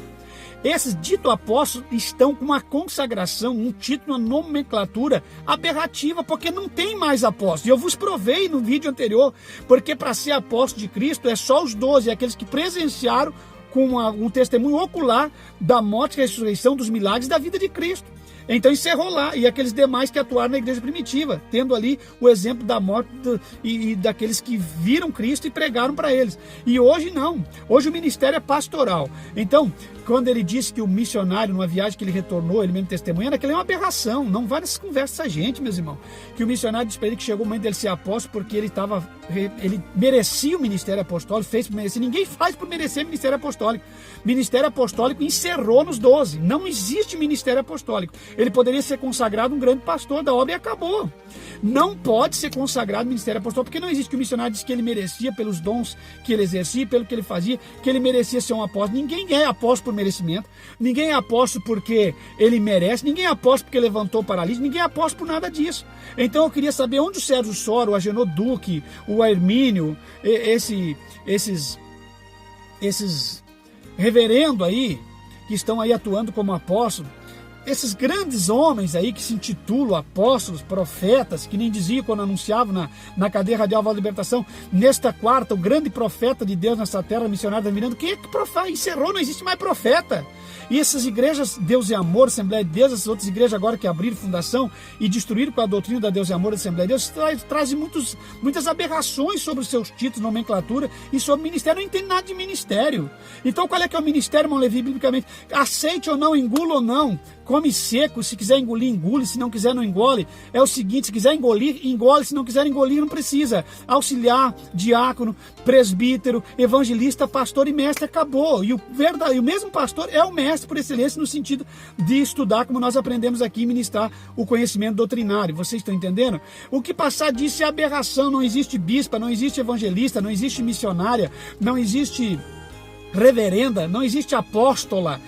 S1: esses ditos apóstolos estão com uma consagração, um título, uma nomenclatura aberrativa, porque não tem mais apóstolos. E eu vos provei no vídeo anterior, porque para ser apóstolo de Cristo é só os 12, aqueles que presenciaram com um testemunho ocular da morte e ressurreição, dos milagres da vida de Cristo. Então encerrou lá, e aqueles demais que atuaram na igreja primitiva, tendo ali o exemplo da morte e daqueles que viram Cristo e pregaram para eles. E hoje não, hoje o ministério é pastoral. Então, quando ele disse que o missionário, numa viagem que ele retornou, ele mesmo testemunhando, aquilo é uma aberração, não vai nessas conversas a gente, meus irmãos. Que o missionário disse para ele que chegou o momento dele ser apóstolo porque ele merecia o ministério apostólico, fez por merecer. Ninguém faz por merecer ministério apostólico. Ministério apostólico encerrou nos 12, não existe ministério apostólico. Ele poderia ser consagrado um grande pastor da obra e acabou. Não pode ser consagrado ministério apostólico, porque não existe. Que o missionário disse que ele merecia pelos dons que ele exercia, pelo que ele fazia, que ele merecia ser um apóstolo. Ninguém é apóstolo por merecimento, ninguém é apóstolo porque ele merece, ninguém é apóstolo porque levantou paralítico, ninguém é apóstolo por nada disso. Então eu queria saber onde o Sérgio Sora, o Agenor Duque, o Hermínio, esses reverendo aí, que estão aí atuando como apóstolos, esses grandes homens aí que se intitulam apóstolos, profetas, que nem diziam quando anunciavam na cadeia radial Voz da Libertação, nesta quarta, o grande profeta de Deus nessa terra, missionário da Miranda, quem é que encerrou? Não existe mais profeta. E essas igrejas, Deus e Amor, Assembleia de Deus, essas outras igrejas agora que abriram fundação e destruíram com a doutrina da Deus e Amor, Assembleia de Deus, trazem muitas aberrações sobre os seus títulos, nomenclatura e sobre ministério. Não entende nada de ministério. Então qual é que é o ministério, irmão Levi, biblicamente? Aceite ou não, engula ou não, come seco, se quiser engolir, engole, se não quiser, não engole. É o seguinte, se quiser engolir, engole, se não quiser engolir, não precisa. Auxiliar, diácono, presbítero, evangelista, pastor e mestre, acabou. E o mesmo pastor é o mestre por excelência no sentido de estudar, como nós aprendemos aqui, ministrar o conhecimento doutrinário. Vocês estão entendendo? O que passar disso é aberração. Não existe bispa, não existe evangelista, não existe missionária, não existe reverenda, não existe apóstola,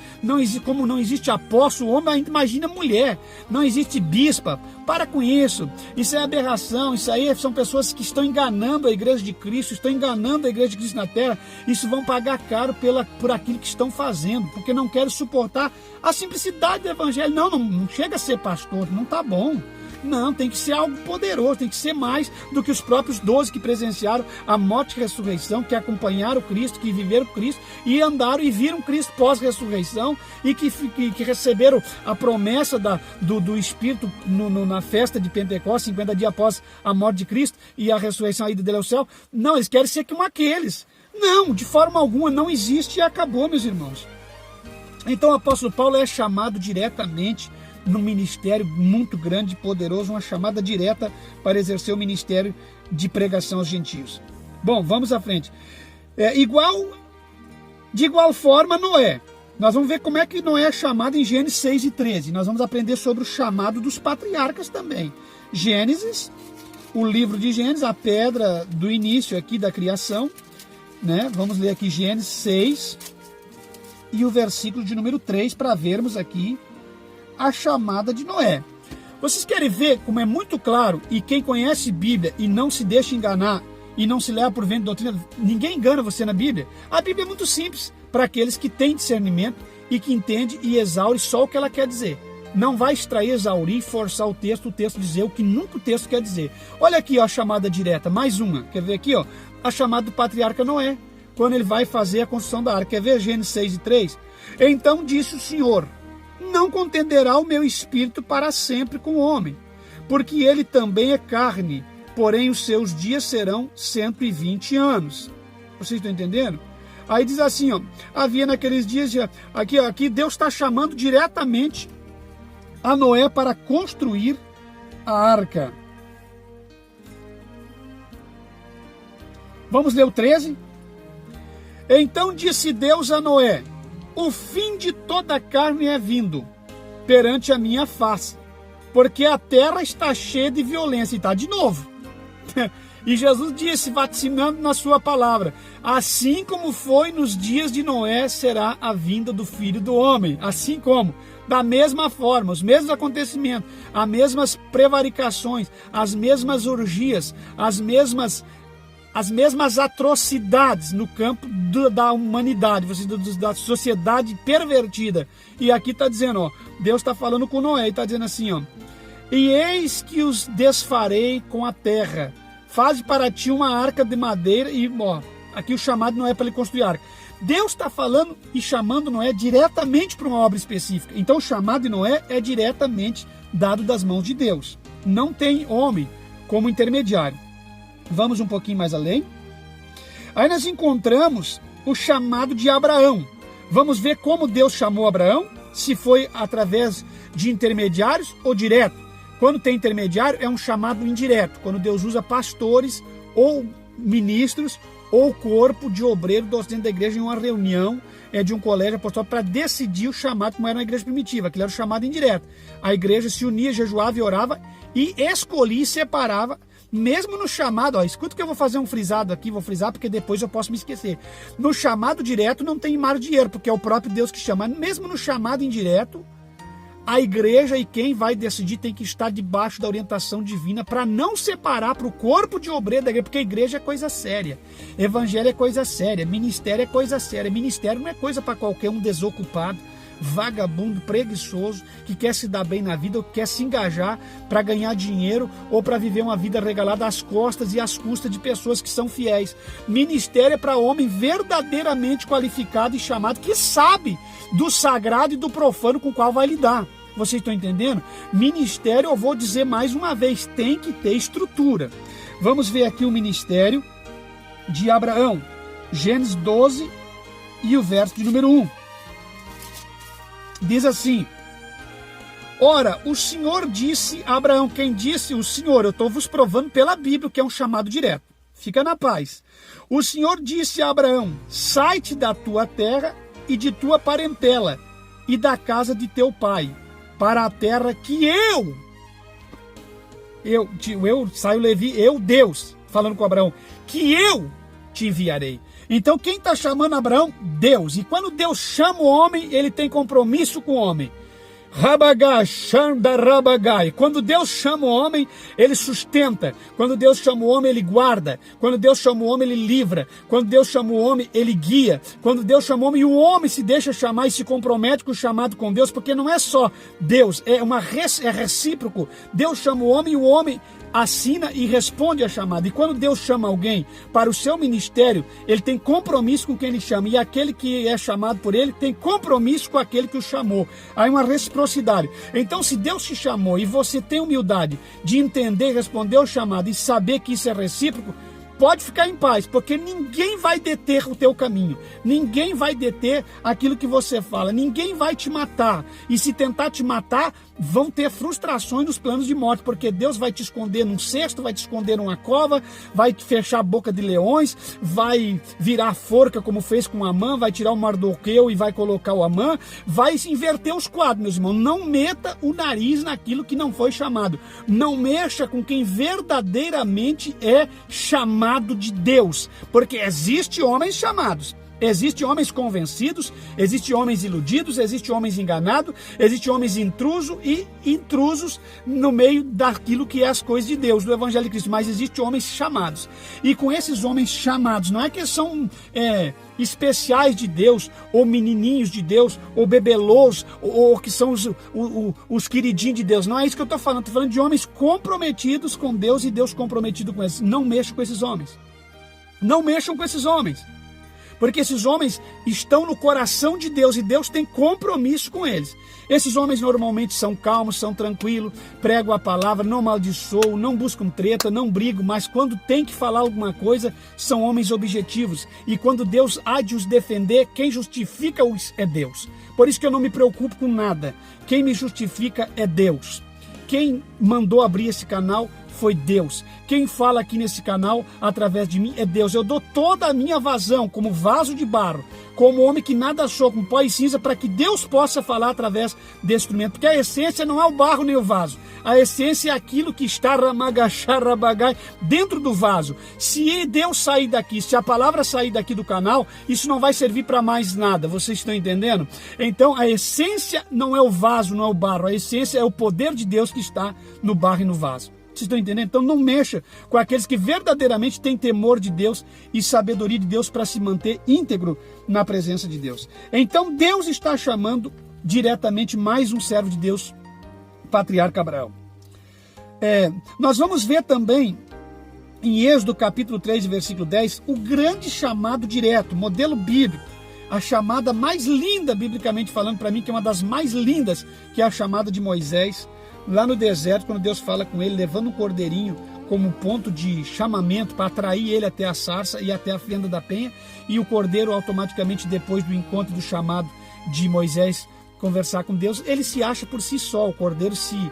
S1: como não existe apóstolo, homem, imagina mulher, não existe bispa. Para com isso, isso é aberração, isso aí são pessoas que estão enganando a igreja de Cristo, estão enganando a igreja de Cristo na terra, isso vão pagar caro por aquilo que estão fazendo, porque não querem suportar a simplicidade do evangelho. Não chega a ser pastor, não tá bom. Não, tem que ser algo poderoso, tem que ser mais do que os próprios 12 que presenciaram a morte e ressurreição, que acompanharam Cristo, que viveram Cristo e andaram e viram Cristo pós-ressurreição e que receberam a promessa do Espírito na festa de Pentecostes, 50 dias após a morte de Cristo e a ressurreição, a ida dele ao céu. Não, eles querem ser como aqueles. Não, de forma alguma, não existe e acabou, meus irmãos. Então o apóstolo Paulo é chamado diretamente num ministério muito grande e poderoso, uma chamada direta para exercer o ministério de pregação aos gentios. Bom, vamos à frente. De igual forma, Noé. Nós vamos ver como é que Noé é chamado em Gênesis 6 e 13. Nós vamos aprender sobre o chamado dos patriarcas também. Gênesis, o livro de Gênesis, a pedra do início aqui da criação, né? Vamos ler aqui Gênesis 6 e o versículo de número 3 para vermos aqui a chamada de Noé. Vocês querem ver como é muito claro, e quem conhece Bíblia e não se deixa enganar e não se leva por vento de doutrina, ninguém engana você na Bíblia. A Bíblia é muito simples para aqueles que têm discernimento e que entende e exaure só o que ela quer dizer. Não vai extrair, exaurir e forçar o texto dizer o que nunca o texto quer dizer. Olha aqui, ó, a chamada direta, mais uma. Quer ver aqui, ó? A chamada do patriarca Noé, quando ele vai fazer a construção da arca. Quer ver Gênesis 6 e 3? Então disse o Senhor: não contenderá o meu espírito para sempre com o homem, porque ele também é carne, porém os seus dias serão 120 anos. Vocês estão entendendo? Aí diz assim, ó, havia naqueles dias, aqui Deus está chamando diretamente a Noé para construir a arca. Vamos ler o 13? Então disse Deus a Noé: o fim de toda a carne é vindo perante a minha face, porque a terra está cheia de violência. E está de novo. E Jesus disse, vaticinando na sua palavra: assim como foi nos dias de Noé, será a vinda do Filho do Homem. Assim como, da mesma forma, os mesmos acontecimentos, as mesmas prevaricações, as mesmas orgias, as mesmas atrocidades no campo da humanidade, da sociedade pervertida. E aqui está dizendo, ó, Deus está falando com Noé e está dizendo assim, ó: e eis que os desfarei com a terra, faze para ti uma arca de madeira. E ó, aqui o chamado não é para ele construir arca. Deus está falando e chamando Noé diretamente para uma obra específica. Então o chamado de Noé é diretamente dado das mãos de Deus. Não tem homem como intermediário. Vamos um pouquinho mais além. Aí nós encontramos o chamado de Abraão. Vamos ver como Deus chamou Abraão, se foi através de intermediários ou direto. Quando tem intermediário, é um chamado indireto, quando Deus usa pastores ou ministros ou corpo de obreiro dentro da igreja em uma reunião de um colégio apostólico para decidir o chamado, como era na igreja primitiva, aquilo era o chamado indireto. A igreja se unia, jejuava e orava e escolhia e separava. Mesmo no chamado, ó, escuta que eu vou fazer um frisado aqui, vou frisar porque depois eu posso me esquecer. No chamado direto não tem mar de dinheiro, porque é o próprio Deus que chama. Mesmo no chamado indireto, a igreja e quem vai decidir tem que estar debaixo da orientação divina para não separar para o corpo de obreiro da igreja, porque a igreja é coisa séria, evangelho é coisa séria, ministério é coisa séria. Ministério não é coisa para qualquer um desocupado, vagabundo, preguiçoso, que quer se dar bem na vida ou quer se engajar para ganhar dinheiro ou para viver uma vida regalada às costas e às custas de pessoas que são fiéis. Ministério é para homem verdadeiramente qualificado e chamado, que sabe do sagrado e do profano com o qual vai lidar. Vocês estão entendendo? Ministério, eu vou dizer mais uma vez, tem que ter estrutura. Vamos ver aqui o ministério de Abraão. Gênesis 12 e o verso de número 1. Diz assim: ora, o Senhor disse a Abraão. Quem disse? O Senhor. Eu estou vos provando pela Bíblia, que é um chamado direto. Fica na paz. O Senhor disse a Abraão: sai-te da tua terra e de tua parentela e da casa de teu pai, para a terra que sai o Levi, Deus, falando com Abraão, que eu te enviarei. Então quem está chamando Abraão? Deus. E quando Deus chama o homem, ele tem compromisso com o homem. Rabagai, Shanda Rabagai. Quando Deus chama o homem, ele sustenta. Quando Deus chama o homem, ele guarda. Quando Deus chama o homem, ele livra. Quando Deus chama o homem, ele guia. Quando Deus chama o homem, e o homem se deixa chamar e se compromete com o chamado com Deus, porque não é só Deus, é recíproco. Deus chama o homem e o homem assina e responde a chamada. E quando Deus chama alguém para o seu ministério, ele tem compromisso com quem ele chama, e aquele que é chamado por ele tem compromisso com aquele que o chamou. Há uma reciprocidade. Então, se Deus te chamou e você tem humildade de entender, responder ao chamado e saber que isso é recíproco, pode ficar em paz, porque ninguém vai deter o teu caminho, ninguém vai deter aquilo que você fala, ninguém vai te matar, e se tentar te matar, vão ter frustrações nos planos de morte, porque Deus vai te esconder num cesto, vai te esconder numa cova, vai te fechar a boca de leões, vai virar forca como fez com Amã, vai tirar o Mardoqueu e vai colocar o Amã, vai inverter os quadros, meus irmãos. Não meta o nariz naquilo que não foi chamado, não mexa com quem verdadeiramente é chamado de Deus, porque existem homens chamados, existem homens convencidos, existem homens iludidos, existem homens enganados, existem homens intrusos no meio daquilo que é as coisas de Deus, do Evangelho de Cristo, mas existem homens chamados, e com esses homens chamados, não é que são especiais de Deus, ou menininhos de Deus, ou bebelôs, ou que são os queridinhos de Deus, não é isso que eu estou falando de homens comprometidos com Deus e Deus comprometido com eles. Não mexam com esses homens, não mexam com esses homens, porque esses homens estão no coração de Deus e Deus tem compromisso com eles. Esses homens normalmente são calmos, são tranquilos, pregam a palavra, não amaldiçoam, não buscam treta, não brigam, mas quando tem que falar alguma coisa, são homens objetivos. E quando Deus há de os defender, quem justifica-os é Deus. Por isso que eu não me preocupo com nada. Quem me justifica é Deus. Quem mandou abrir esse canal foi Deus. Quem fala aqui nesse canal através de mim é Deus. Eu dou toda a minha vazão como vaso de barro, como homem que nada sou, com pó e cinza, para que Deus possa falar através desse instrumento. Porque a essência não é o barro nem o vaso. A essência é aquilo que está dentro do vaso. Se Deus sair daqui, se a palavra sair daqui do canal, isso não vai servir para mais nada. Vocês estão entendendo? Então a essência não é o vaso, não é o barro. A essência é o poder de Deus que está no barro e no vaso. Vocês estão entendendo? Então não mexa com aqueles que verdadeiramente têm temor de Deus e sabedoria de Deus para se manter íntegro na presença de Deus. Então Deus está chamando diretamente mais um servo de Deus, patriarca Abraão. Nós vamos ver também em Êxodo capítulo 3, versículo 10, o grande chamado direto, modelo bíblico, a chamada mais linda, biblicamente falando, para mim, que é uma das mais lindas, que é a chamada de Moisés, lá no deserto, quando Deus fala com ele, levando um cordeirinho como ponto de chamamento para atrair ele até a sarça e até a fenda da penha, e o cordeiro automaticamente, depois do encontro do chamado de Moisés conversar com Deus, ele se acha por si só, o cordeiro se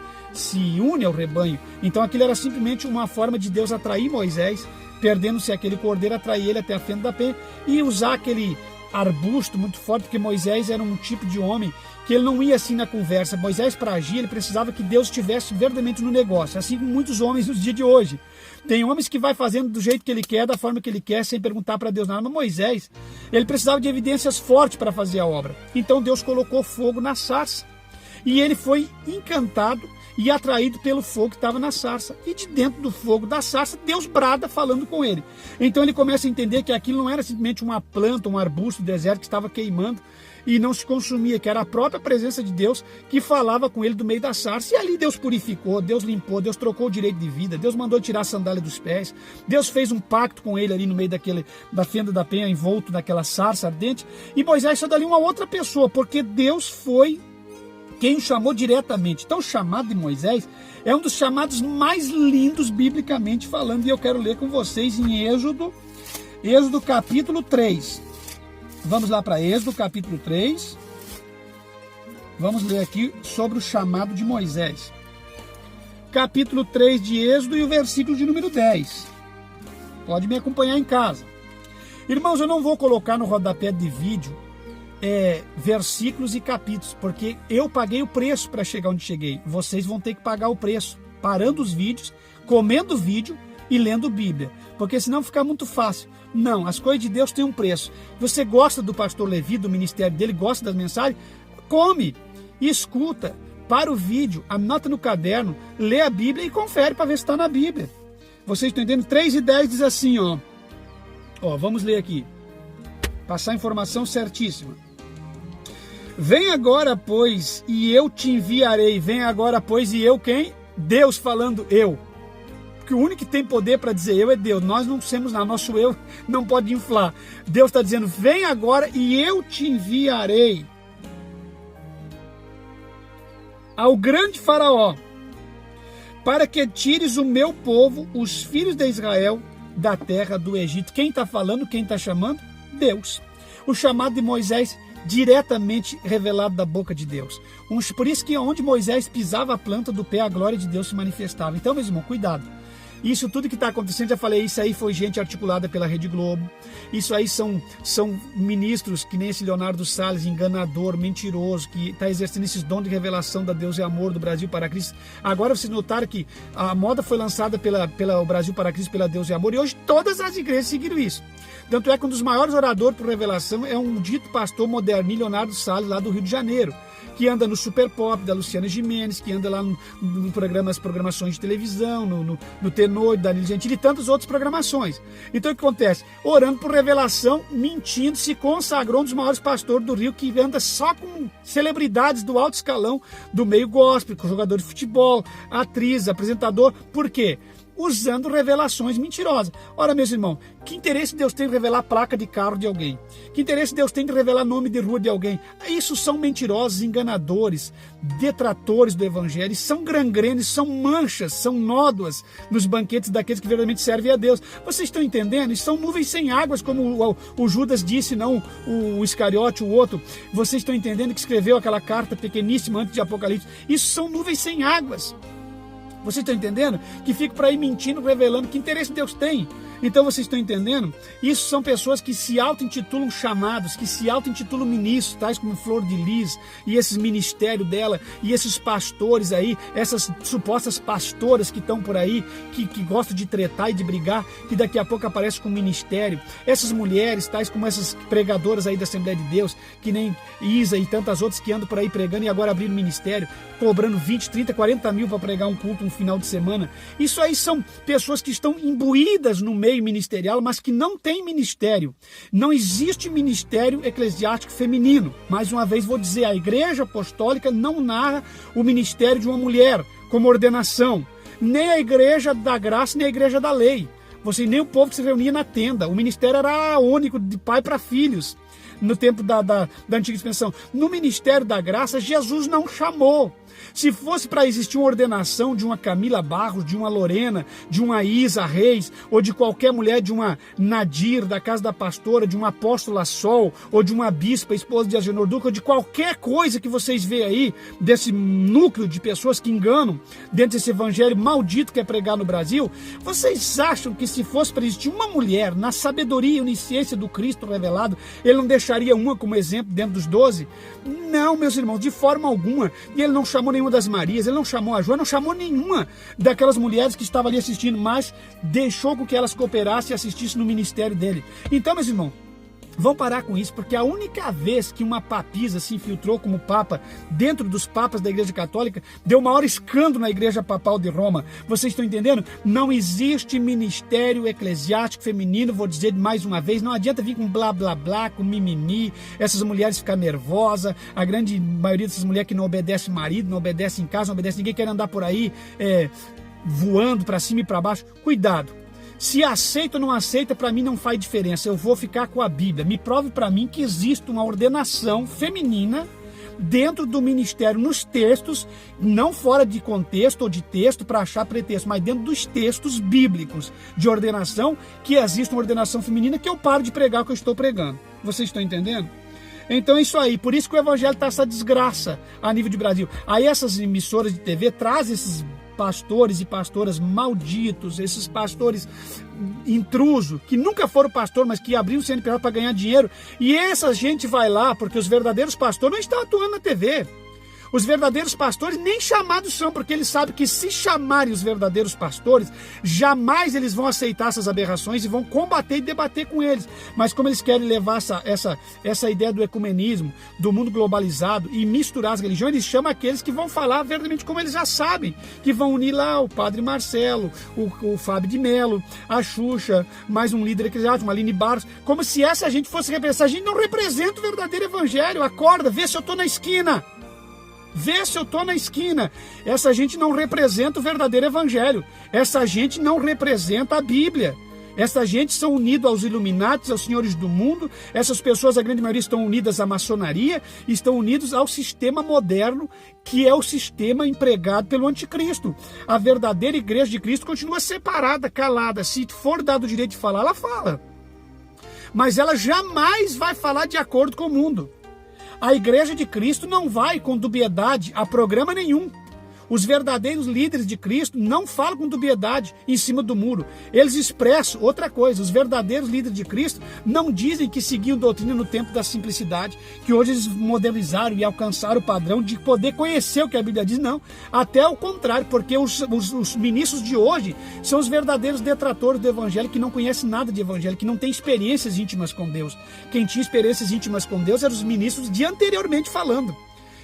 S1: une ao rebanho. Então aquilo era simplesmente uma forma de Deus atrair Moisés, perdendo-se aquele cordeiro, atrair ele até a fenda da penha e usar aquele arbusto muito forte, porque Moisés era um tipo de homem que ele não ia assim na conversa. Moisés, para agir, ele precisava que Deus estivesse verdadeiramente no negócio, assim como muitos homens nos dias de hoje. Tem homens que vai fazendo do jeito que ele quer, da forma que ele quer, sem perguntar para Deus nada. Mas Moisés, ele precisava de evidências fortes para fazer a obra. Então Deus colocou fogo na sarça. E ele foi encantado e atraído pelo fogo que estava na sarça. E de dentro do fogo da sarça, Deus brada falando com ele. Então ele começa a entender que aquilo não era simplesmente uma planta, um arbusto do deserto que estava queimando e não se consumia, que era a própria presença de Deus que falava com ele do meio da sarça. E ali Deus purificou, Deus limpou, Deus trocou o direito de vida, Deus mandou tirar a sandália dos pés, Deus fez um pacto com ele ali no meio da fenda da penha, envolto naquela sarça ardente. E Moisés saiu dali uma outra pessoa, porque Deus foi quem o chamou diretamente. Então o chamado de Moisés é um dos chamados mais lindos biblicamente falando, e eu quero ler com vocês em Êxodo capítulo 3. Vamos lá para Êxodo capítulo 3. Vamos ler aqui sobre o chamado de Moisés. Capítulo 3 de Êxodo e o versículo de número 10. Pode me acompanhar em casa. Irmãos, eu não vou colocar no rodapé de vídeo versículos e capítulos, porque eu paguei o preço para chegar onde cheguei. Vocês vão ter que pagar o preço, parando os vídeos, comendo o vídeo e lendo Bíblia, porque senão fica muito fácil. Não, as coisas de Deus têm um preço. Você gosta do pastor Levi, do ministério dele, gosta das mensagens? Come, escuta, para o vídeo, anota no caderno, lê a Bíblia e confere para ver se está na Bíblia. Vocês estão entendendo? 3:10 diz assim, ó, vamos ler aqui, passar a informação certíssima. Vem agora, pois, e eu te enviarei. Vem agora, pois, e eu quem? Deus falando eu. Porque o único que tem poder para dizer eu é Deus. Nós não temos nada, nosso eu não pode inflar. Deus está dizendo, vem agora e eu te enviarei ao grande faraó, para que tires o meu povo, os filhos de Israel, da terra do Egito. Quem está falando, quem está chamando? Deus. O chamado de Moisés diretamente revelado da boca de Deus. Por isso que onde Moisés pisava a planta do pé, a glória de Deus se manifestava. Então, meu irmão, cuidado. Isso tudo que está acontecendo, já falei, isso aí foi gente articulada pela Rede Globo. Isso aí são ministros que nem esse Leonardo Salles, enganador, mentiroso, que está exercendo esses dons de revelação da Deus e Amor do Brasil para Cristo. Agora vocês notaram que a moda foi lançada pela Brasil para Cristo, pela Deus e Amor, e hoje todas as igrejas seguiram isso. Tanto é que um dos maiores oradores por revelação é um dito pastor moderninho, Leonardo Salles, lá do Rio de Janeiro, que anda no Super Pop da Luciana Gimenez, que anda lá no programações de televisão, no Tenor, da Danilo Gentili e tantas outras programações. Então o que acontece? Orando por revelação, mentindo, se consagrou um dos maiores pastores do Rio, que anda só com celebridades do alto escalão do meio gospel, com jogador de futebol, atriz, apresentador. Por quê? Usando revelações mentirosas. Ora, meus irmãos, que interesse Deus tem de revelar a placa de carro de alguém? Que interesse Deus tem de revelar nome de rua de alguém? Isso são mentirosos, enganadores, detratores do Evangelho, são gangrenes, são manchas, são nódoas nos banquetes daqueles que verdadeiramente servem a Deus. Vocês estão entendendo? Isso são nuvens sem águas, como o Judas disse, não o Iscariote, o outro. Vocês estão entendendo que escreveu aquela carta pequeníssima antes de Apocalipse? Isso são nuvens sem águas. Vocês estão entendendo? Que fica por aí mentindo, revelando. Que interesse Deus tem? Então vocês estão entendendo? Isso são pessoas que se auto-intitulam chamados, que se auto-intitulam ministros, tais como Flor de Lis, e esses ministérios dela, e esses pastores aí, essas supostas pastoras que estão por aí, que gostam de tretar e de brigar, que daqui a pouco aparecem com ministério. Essas mulheres, tais como essas pregadoras aí da Assembleia de Deus, que nem Isa e tantas outras que andam por aí pregando e agora abrindo ministério, cobrando 20, 30, 40 mil para pregar um culto no final de semana. Isso aí são pessoas que estão imbuídas no meio ministerial, mas que não tem ministério. Não existe ministério eclesiástico feminino. Mais uma vez vou dizer, a Igreja Apostólica não narra o ministério de uma mulher como ordenação. Nem a Igreja da Graça, nem a Igreja da Lei. Nem o povo que se reunia na tenda. O ministério era único, de pai para filhos, no tempo da antiga dispensação. No ministério da graça, Jesus não chamou. Se fosse para existir uma ordenação de uma Camila Barros, de uma Lorena, de uma Isa Reis, ou de qualquer mulher, de uma Nadir, da casa da pastora, de uma apóstola Sol, ou de uma bispa, esposa de Agenor Duque, ou de qualquer coisa que vocês veem aí, desse núcleo de pessoas que enganam, dentro desse evangelho maldito que é pregar no Brasil, vocês acham que se fosse para existir uma mulher na sabedoria e onisciência do Cristo revelado, ele não deixaria uma como exemplo dentro dos 12? Não, meus irmãos, de forma alguma. E ele não chamou nenhuma das Marias, ele não chamou a Joana, não chamou nenhuma daquelas mulheres que estavam ali assistindo, mas deixou com que elas cooperassem e assistissem no ministério dele. Então, meus irmãos, Vão parar com isso, porque a única vez que uma papisa se infiltrou como papa dentro dos papas da Igreja Católica, deu o maior escândalo na Igreja Papal de Roma. Vocês estão entendendo? Não existe ministério eclesiástico feminino, vou dizer mais uma vez, não adianta vir com blá blá blá, com mimimi, essas mulheres ficam nervosas, a grande maioria dessas mulheres que não obedece marido, não obedece em casa, não obedece ninguém, quer andar por aí voando para cima e para baixo. Cuidado. Se aceita ou não aceita, para mim não faz diferença. Eu vou ficar com a Bíblia. Me prove para mim que existe uma ordenação feminina dentro do ministério, nos textos, não fora de contexto ou de texto para achar pretexto, mas dentro dos textos bíblicos de ordenação, que existe uma ordenação feminina, que eu paro de pregar o que eu estou pregando. Vocês estão entendendo? Então é isso aí, por isso que o evangelho está essa desgraça a nível de Brasil. Aí essas emissoras de TV trazem esses pastores e pastoras malditos, esses pastores intrusos, que nunca foram pastor, mas que abriram o CNPJ para ganhar dinheiro, e essa gente vai lá, porque os verdadeiros pastores não estão atuando na TV. Os verdadeiros pastores nem chamados são, porque eles sabem que se chamarem os verdadeiros pastores, jamais eles vão aceitar essas aberrações e vão combater e debater com eles. Mas como eles querem levar essa ideia do ecumenismo, do mundo globalizado e misturar as religiões, eles chamam aqueles que vão falar verdadeiramente como eles já sabem, que vão unir lá o Padre Marcelo, o Fábio de Mello, a Xuxa, mais um líder eclesiástico, uma Aline Barros, como se essa gente fosse representar. A gente não representa o verdadeiro evangelho. Acorda, vê se eu estou na esquina. Vê se eu estou na esquina. Essa gente não representa o verdadeiro evangelho. Essa gente não representa a Bíblia. Essa gente são unidos aos Illuminati, aos senhores do mundo. Essas pessoas, a grande maioria, estão unidas à maçonaria, estão unidos ao sistema moderno, que é o sistema empregado pelo anticristo. A verdadeira igreja de Cristo continua separada, calada. Se for dado o direito de falar, ela fala. Mas ela jamais vai falar de acordo com o mundo. A igreja de Cristo não vai com dubiedade a programa nenhum. Os verdadeiros líderes de Cristo não falam com dubiedade em cima do muro. Eles expressam outra coisa. Os verdadeiros líderes de Cristo não dizem que seguiam doutrina no tempo da simplicidade, que hoje eles modernizaram e alcançaram o padrão de poder conhecer o que a Bíblia diz. Não, até o contrário, porque os ministros de hoje são os verdadeiros detratores do evangelho, que não conhecem nada de evangelho, que não têm experiências íntimas com Deus. Quem tinha experiências íntimas com Deus eram os ministros de anteriormente falando.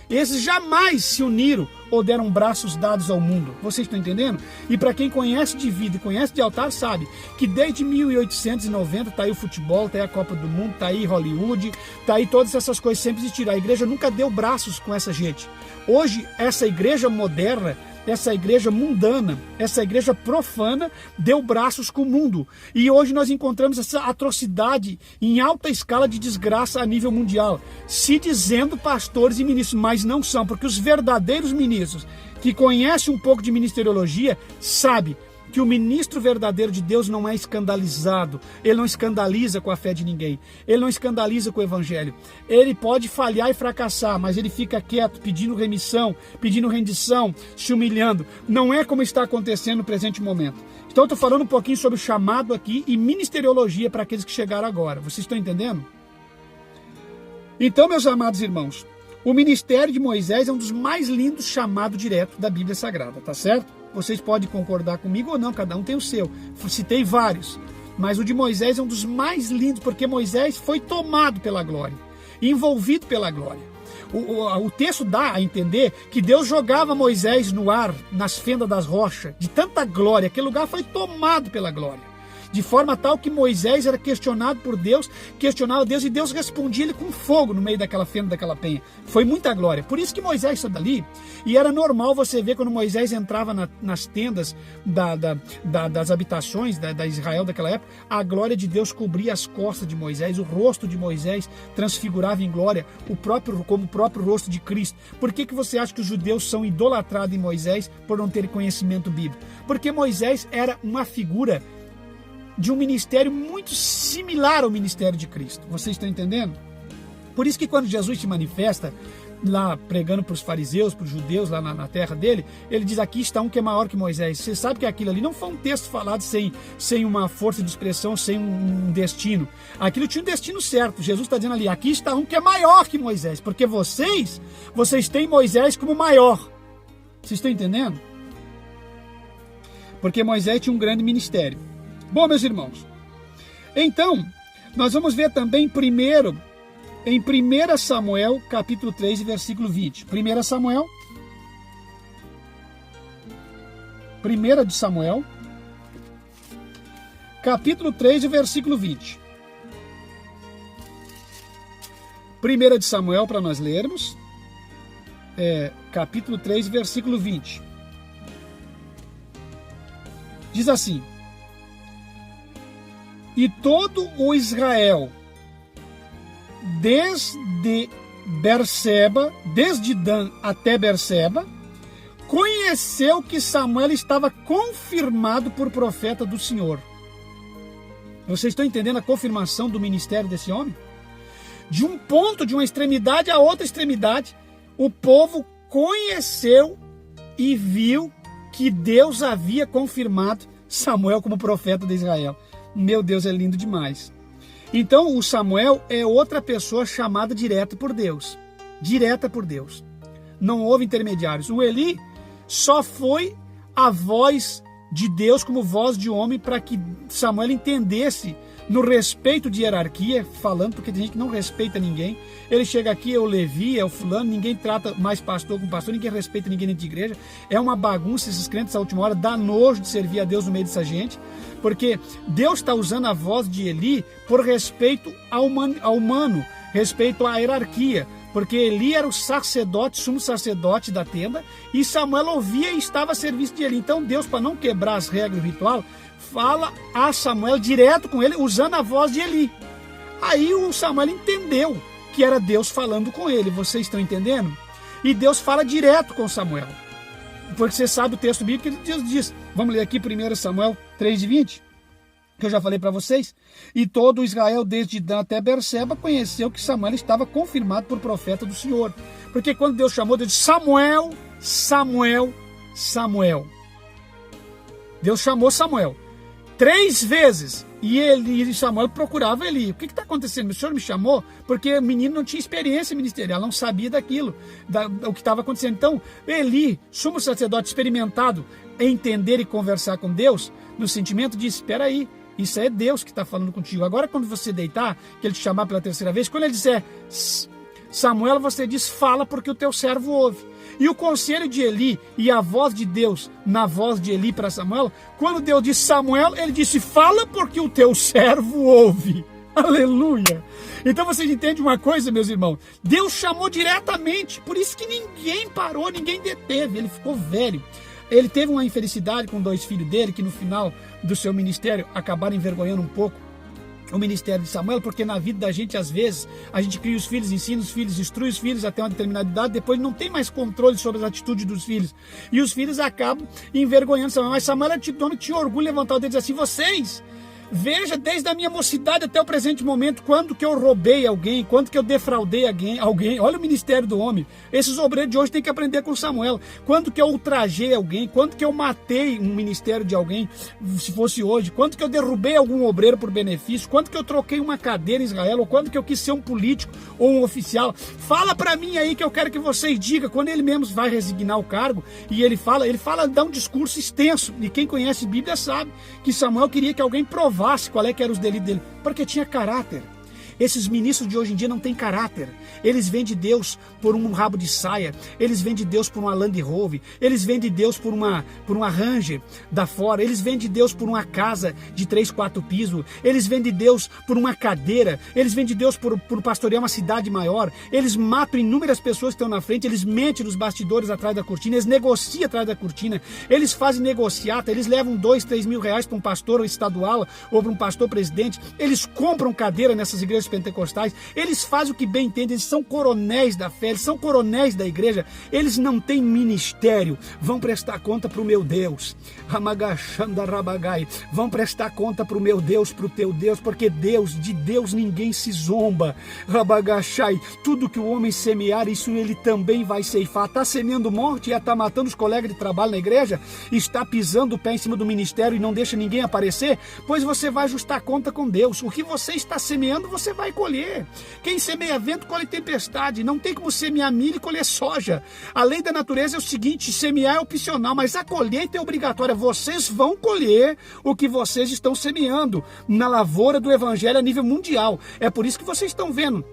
S1: Esses jamais se uniram ou deram braços dados ao mundo. Vocês estão entendendo? E para quem conhece de vida e conhece de altar, sabe que desde 1890 está aí o futebol, está aí a Copa do Mundo, está aí Hollywood, está aí todas essas coisas sempre existiram. A igreja nunca deu braços com essa gente. Hoje, essa igreja moderna, essa igreja mundana, essa igreja profana, deu braços com o mundo. E hoje nós encontramos essa atrocidade em alta escala de desgraça a nível mundial, se dizendo pastores e ministros, mas não são, porque os verdadeiros ministros que conhecem um pouco de ministeriologia sabem que o ministro verdadeiro de Deus não é escandalizado, ele não escandaliza com a fé de ninguém, ele não escandaliza com o evangelho. Ele pode falhar e fracassar, mas ele fica quieto, pedindo remissão, pedindo rendição, se humilhando. Não é como está acontecendo no presente momento. Então eu estou falando um pouquinho sobre o chamado aqui e ministeriologia para aqueles que chegaram agora. Vocês estão entendendo? Então, meus amados irmãos, o ministério de Moisés é um dos mais lindos chamados direto da Bíblia Sagrada, tá certo? Vocês podem concordar comigo ou não, cada um tem o seu. Citei vários, mas o de Moisés é um dos mais lindos, porque Moisés foi tomado pela glória, envolvido pela glória. O texto dá a entender que Deus jogava Moisés no ar, nas fendas das rochas, de tanta glória, aquele lugar foi tomado pela glória. De forma tal que Moisés era questionado por Deus, questionava Deus e Deus respondia ele com fogo no meio daquela fenda, daquela penha. Foi muita glória. Por isso que Moisés saiu dali, e era normal você ver quando Moisés entrava nas tendas das habitações da Israel daquela época, a glória de Deus cobria as costas de Moisés, o rosto de Moisés transfigurava em glória, como o próprio rosto de Cristo. Por que você acha que os judeus são idolatrados em Moisés por não terem conhecimento bíblico? Porque Moisés era uma figura de um ministério muito similar ao ministério de Cristo. Vocês estão entendendo? Por isso que quando Jesus se manifesta lá pregando para os fariseus, para os judeus lá na terra dele, ele diz: aqui está um que é maior que Moisés. Você sabe que aquilo ali não foi um texto falado sem uma força de expressão, sem um destino. Aquilo tinha um destino certo. Jesus está dizendo ali: aqui está um que é maior que Moisés, porque vocês têm Moisés como maior. Vocês estão entendendo? Porque Moisés tinha um grande ministério. Bom, meus irmãos, então, Nós vamos ver também primeiro, em 1 Samuel, capítulo 3, versículo 20. 1 Samuel, 1 de Samuel, capítulo 3, versículo 20. 1 de Samuel, para nós lermos, capítulo 3, versículo 20. Diz assim: e todo o Israel, desde Berseba, desde Dan até Berseba, conheceu que Samuel estava confirmado por profeta do Senhor. Vocês estão entendendo a confirmação do ministério desse homem? De um ponto, de uma extremidade a outra extremidade, o povo conheceu e viu que Deus havia confirmado Samuel como profeta de Israel. Meu Deus, é lindo demais. Então, o Samuel é outra pessoa chamada direta por Deus. Direta por Deus. Não houve intermediários. O Eli só foi a voz de Deus como voz de homem para que Samuel entendesse no respeito de hierarquia, falando, porque tem gente que não respeita ninguém. Ele chega aqui, é o Levi, é o fulano, ninguém trata mais pastor com pastor, ninguém respeita ninguém dentro de igreja. É uma bagunça esses crentes à última hora, dá nojo de servir a Deus no meio dessa gente, porque Deus está usando a voz de Eli por respeito ao humano, respeito à hierarquia, porque Eli era o sacerdote, sumo sacerdote da tenda, e Samuel ouvia e estava a serviço de Eli. Então Deus, para não quebrar as regras do ritual, fala a Samuel direto com ele, usando a voz de Eli. Aí o Samuel entendeu que era Deus falando com ele. Vocês estão entendendo? E Deus fala direto com Samuel. Porque você sabe o texto bíblico que Deus diz. Vamos ler aqui 1 Samuel 3:20, que eu já falei para vocês. E todo Israel, desde Dan até Berseba, conheceu que Samuel estava confirmado por profeta do Senhor. Porque quando Deus chamou, Deus disse: Samuel, Samuel, Samuel. Deus chamou Samuel 3 vezes, e Samuel procurava Eli. O que está acontecendo? O senhor me chamou porque o menino não tinha experiência ministerial, não sabia daquilo, o que estava acontecendo. Então, Eli, sumo sacerdote experimentado em entender e conversar com Deus, no sentimento disse: espera aí, isso é Deus que está falando contigo. Agora, quando você deitar, que ele te chamar pela 3ª vez, quando ele disser Samuel, você diz: fala, porque o teu servo ouve. E o conselho de Eli e a voz de Deus na voz de Eli para Samuel, quando Deus disse Samuel, ele disse: fala, porque o teu servo ouve. Aleluia! Então vocês entendem uma coisa, meus irmãos? Deus chamou diretamente, por isso que ninguém parou, ninguém deteve, ele ficou velho. Ele teve uma infelicidade com 2 filhos dele, que no final do seu ministério acabaram envergonhando um pouco o ministério de Samuel, porque na vida da gente, às vezes, a gente cria os filhos, ensina os filhos, instrui os filhos até uma determinada idade, depois não tem mais controle sobre as atitudes dos filhos. E os filhos acabam envergonhando Samuel. Mas Samuel era tipo de homem que tinha orgulho de levantar o dedo e dizer assim: vocês, veja desde a minha mocidade até o presente momento, quando que eu roubei alguém, quando que eu defraudei alguém. Olha o ministério do homem. Esses obreiros de hoje têm que aprender com Samuel. Quando que eu ultrajei alguém, quando que eu matei um ministério de alguém, se fosse hoje, quando que eu derrubei algum obreiro por benefício, quando que eu troquei uma cadeira em Israel, ou quando que eu quis ser um político ou um oficial. Fala para mim aí, que eu quero que vocês digam. Quando ele mesmo vai resignar o cargo, e ele fala, dá um discurso extenso, e quem conhece Bíblia sabe que Samuel queria que alguém provasse qual é que era os delitos dele, porque tinha caráter. Esses ministros de hoje em dia não têm caráter. Eles vêm de Deus por um rabo de saia, eles vêm de Deus por uma Land Rover, eles vêm de Deus por uma Ranger da fora, eles vêm de Deus por uma casa de 3, 4 pisos, eles vêm de Deus por uma cadeira, eles vêm de Deus por pastorear uma cidade maior. Eles matam inúmeras pessoas que estão na frente, eles mentem nos bastidores atrás da cortina, eles negociam atrás da cortina, eles fazem negociata, eles levam 2, 3 mil reais para um pastor estadual ou para um pastor presidente, eles compram cadeira nessas igrejas pentecostais, eles fazem o que bem entendem, eles são coronéis da fé, eles são coronéis da igreja, eles não têm ministério, vão prestar conta para o meu Deus, vão prestar conta para o meu Deus, para o teu Deus, porque de Deus ninguém se zomba, tudo que o homem semear, isso ele também vai ceifar. Está semeando morte e está matando os colegas de trabalho na igreja, está pisando o pé em cima do ministério e não deixa ninguém aparecer, pois você vai ajustar conta com Deus. O que você está semeando, você vai colher. Quem semeia vento, colhe tempestade. Não tem como semear milho e colher soja. A lei da natureza é o seguinte, semear é opcional, mas a colheita é obrigatória. Vocês vão colher o que vocês estão semeando na lavoura do evangelho a nível mundial. É por isso que vocês estão vendo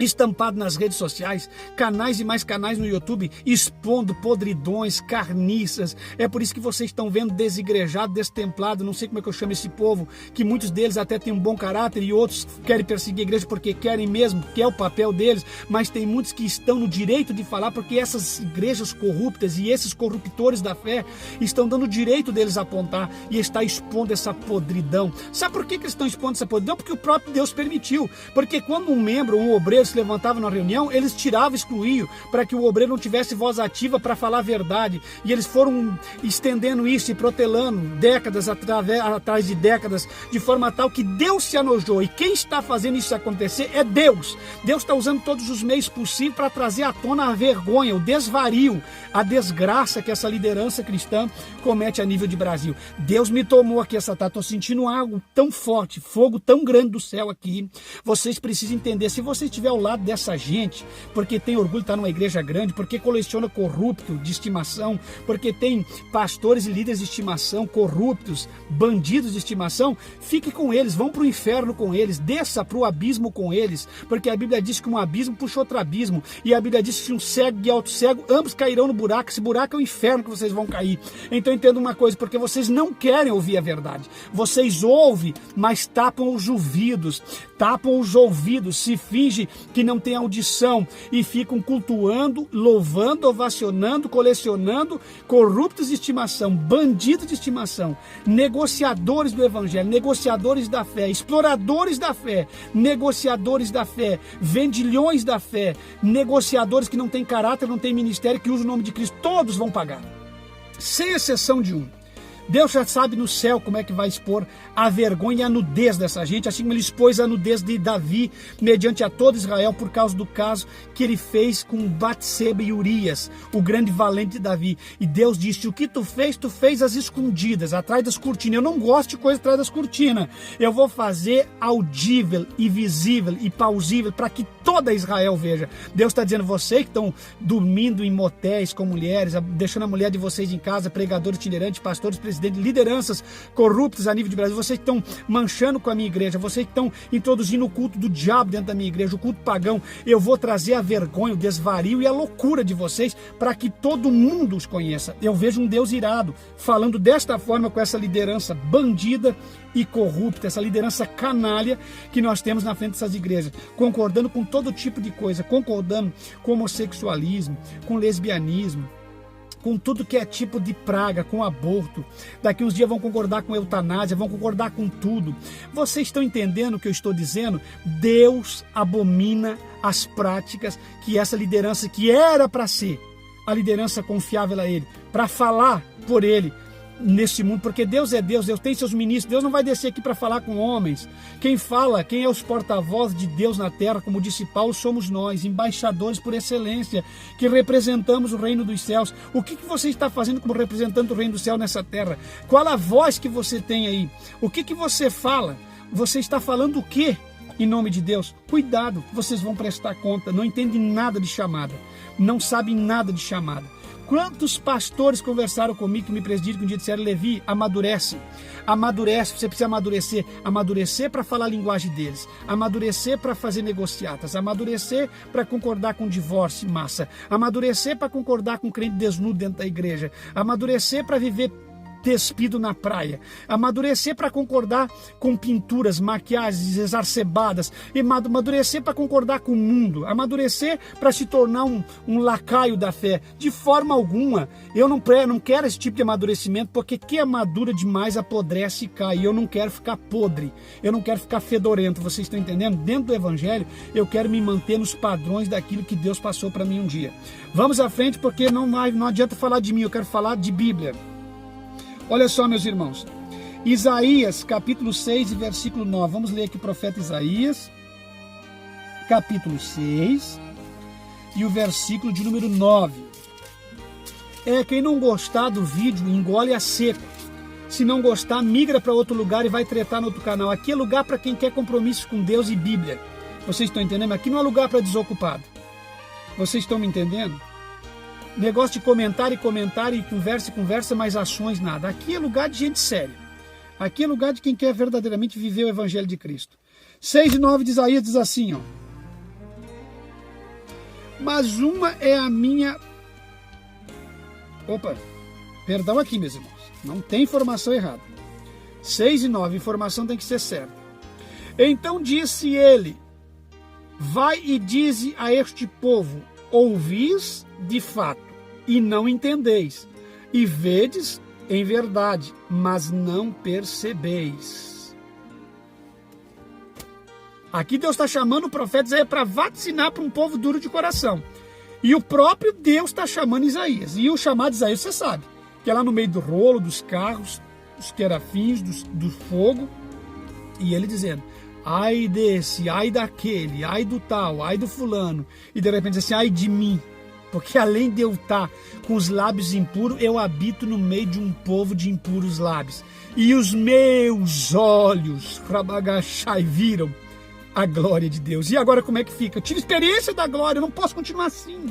S1: estampado nas redes sociais, canais e mais canais no YouTube, expondo podridões, carniças. É por isso que vocês estão vendo desigrejado, destemplado, não sei como é que eu chamo esse povo, que muitos deles até têm um bom caráter e outros querem perseguir a igreja porque querem mesmo, que é o papel deles, mas tem muitos que estão no direito de falar porque essas igrejas corruptas e esses corruptores da fé estão dando o direito deles a apontar e está expondo essa podridão. Sabe por que eles estão expondo essa podridão? Porque o próprio Deus permitiu. Porque quando um membro, um obreiro se levantava na reunião, eles tiravam, excluíam, para que o obreiro não tivesse voz ativa para falar a verdade. E eles foram estendendo isso e protelando décadas atrás de décadas, de forma tal que Deus se anojou. E quem está fazendo isso acontecer é Deus. Deus está usando todos os meios possíveis para trazer à tona a vergonha, o desvario, a desgraça que essa liderança cristã comete a nível de Brasil. Deus me tomou aqui essa tarde, estou sentindo algo tão forte, fogo tão grande do céu aqui. Vocês precisam entender, se você estiver ao lado dessa gente, porque tem orgulho de estar numa igreja grande, porque coleciona corrupto de estimação, porque tem pastores e líderes de estimação, corruptos, bandidos de estimação, fique com eles, vão para o inferno com eles, desça para o abismo com eles, porque a Bíblia diz que um abismo puxa outro abismo, e a Bíblia diz que se um cego e outro cego, ambos cairão no buraco, esse buraco é o inferno que vocês vão cair. Então entenda uma coisa, porque vocês não querem ouvir a verdade, vocês ouvem, mas tapam os ouvidos, se finge que não tem audição e ficam cultuando, louvando, ovacionando, colecionando corruptos de estimação, bandidos de estimação, negociadores do evangelho, negociadores da fé, exploradores da fé, negociadores da fé, vendilhões da fé, negociadores que não têm caráter, não têm ministério, que usam o nome de Cristo. Todos vão pagar, sem exceção de um. Deus já sabe no céu como é que vai expor a vergonha e a nudez dessa gente, assim como ele expôs a nudez de Davi mediante a todo Israel por causa do caso que ele fez com Batseba e Urias, o grande valente de Davi. E Deus disse, o que tu fez às escondidas, atrás das cortinas. Eu não gosto de coisa atrás das cortinas. Eu vou fazer audível e visível e plausível para que toda Israel veja. Deus está dizendo, vocês que estão dormindo em motéis com mulheres, deixando a mulher de vocês em casa, pregadores itinerantes, pastores, presidentes, lideranças corruptas a nível de Brasil, vocês que estão manchando com a minha igreja, vocês que estão introduzindo o culto do diabo dentro da minha igreja, o culto pagão, eu vou trazer a vergonha, o desvario e a loucura de vocês para que todo mundo os conheça. Eu vejo um Deus irado falando desta forma com essa liderança bandida e corrupta, essa liderança canalha que nós temos na frente dessas igrejas, concordando com todo tipo de coisa, concordando com homossexualismo, com lesbianismo, com tudo que é tipo de praga, com aborto. Daqui uns dias vão concordar com eutanásia, vão concordar com tudo. Vocês estão entendendo o que eu estou dizendo? Deus abomina as práticas que essa liderança, que era para ser a liderança confiável a Ele, para falar por Ele, nesse mundo, porque Deus é Deus, Deus tem seus ministros, Deus não vai descer aqui para falar com homens. Quem fala, quem é os porta-vozes de Deus na terra, como disse Paulo, somos nós, embaixadores por excelência, que representamos o reino dos céus. O que você está fazendo como representante do reino do céu nessa terra? Qual a voz que você tem aí? O que você fala? Você está falando o quê? Em nome de Deus, cuidado, vocês vão prestar conta, não entendem nada de chamada, não sabem nada de chamada. Quantos pastores conversaram comigo que me presidiram que um dia disseram, Levi, amadurece, você precisa amadurecer para falar a linguagem deles, amadurecer para fazer negociatas, amadurecer para concordar com divórcio em massa, amadurecer para concordar com crente desnudo dentro da igreja, amadurecer para viver despido na praia, amadurecer para concordar com pinturas, maquiagens exacerbadas, amadurecer para concordar com o mundo, amadurecer para se tornar um lacaio da fé. De forma alguma, eu não quero esse tipo de amadurecimento, porque quem amadura demais apodrece e cai, e eu não quero ficar podre, eu não quero ficar fedorento, vocês estão entendendo? Dentro do evangelho, eu quero me manter nos padrões daquilo que Deus passou para mim um dia. Vamos à frente, porque não adianta falar de mim, eu quero falar de Bíblia. Olha só, meus irmãos, Isaías, capítulo 6 e versículo 9. Vamos ler aqui o profeta Isaías, capítulo 6 e o versículo de número 9. Quem não gostar do vídeo, engole a seco. Se não gostar, migra para outro lugar e vai tretar no outro canal. Aqui é lugar para quem quer compromisso com Deus e Bíblia. Vocês estão entendendo? Aqui não é lugar para desocupado. Vocês estão me entendendo? Negócio de comentar e conversa, mas ações nada. Aqui é lugar de gente séria. Aqui é lugar de quem quer verdadeiramente viver o Evangelho de Cristo. 6 e 9 de Isaías diz assim, ó. Mas uma é a minha... Opa, perdão aqui, meus irmãos. Não tem informação errada. 6 e 9, a informação tem que ser certa. Então disse ele, vai e dize a este povo, ouvis de fato, e não entendeis, e vedes em verdade, mas não percebeis. Aqui Deus está chamando o profeta Isaías para vaticinar para um povo duro de coração. E o próprio Deus está chamando Isaías. E o chamado de Isaías, você sabe, que é lá no meio do rolo, dos carros, dos querafins, do fogo. E ele dizendo, ai desse, ai daquele, ai do tal, ai do fulano. E de repente assim, ai de mim. Porque além de eu estar com os lábios impuros, eu habito no meio de um povo de impuros lábios. E os meus olhos, Rabagachai, viram a glória de Deus. E agora como é que fica? Eu tive experiência da glória, eu não posso continuar assim.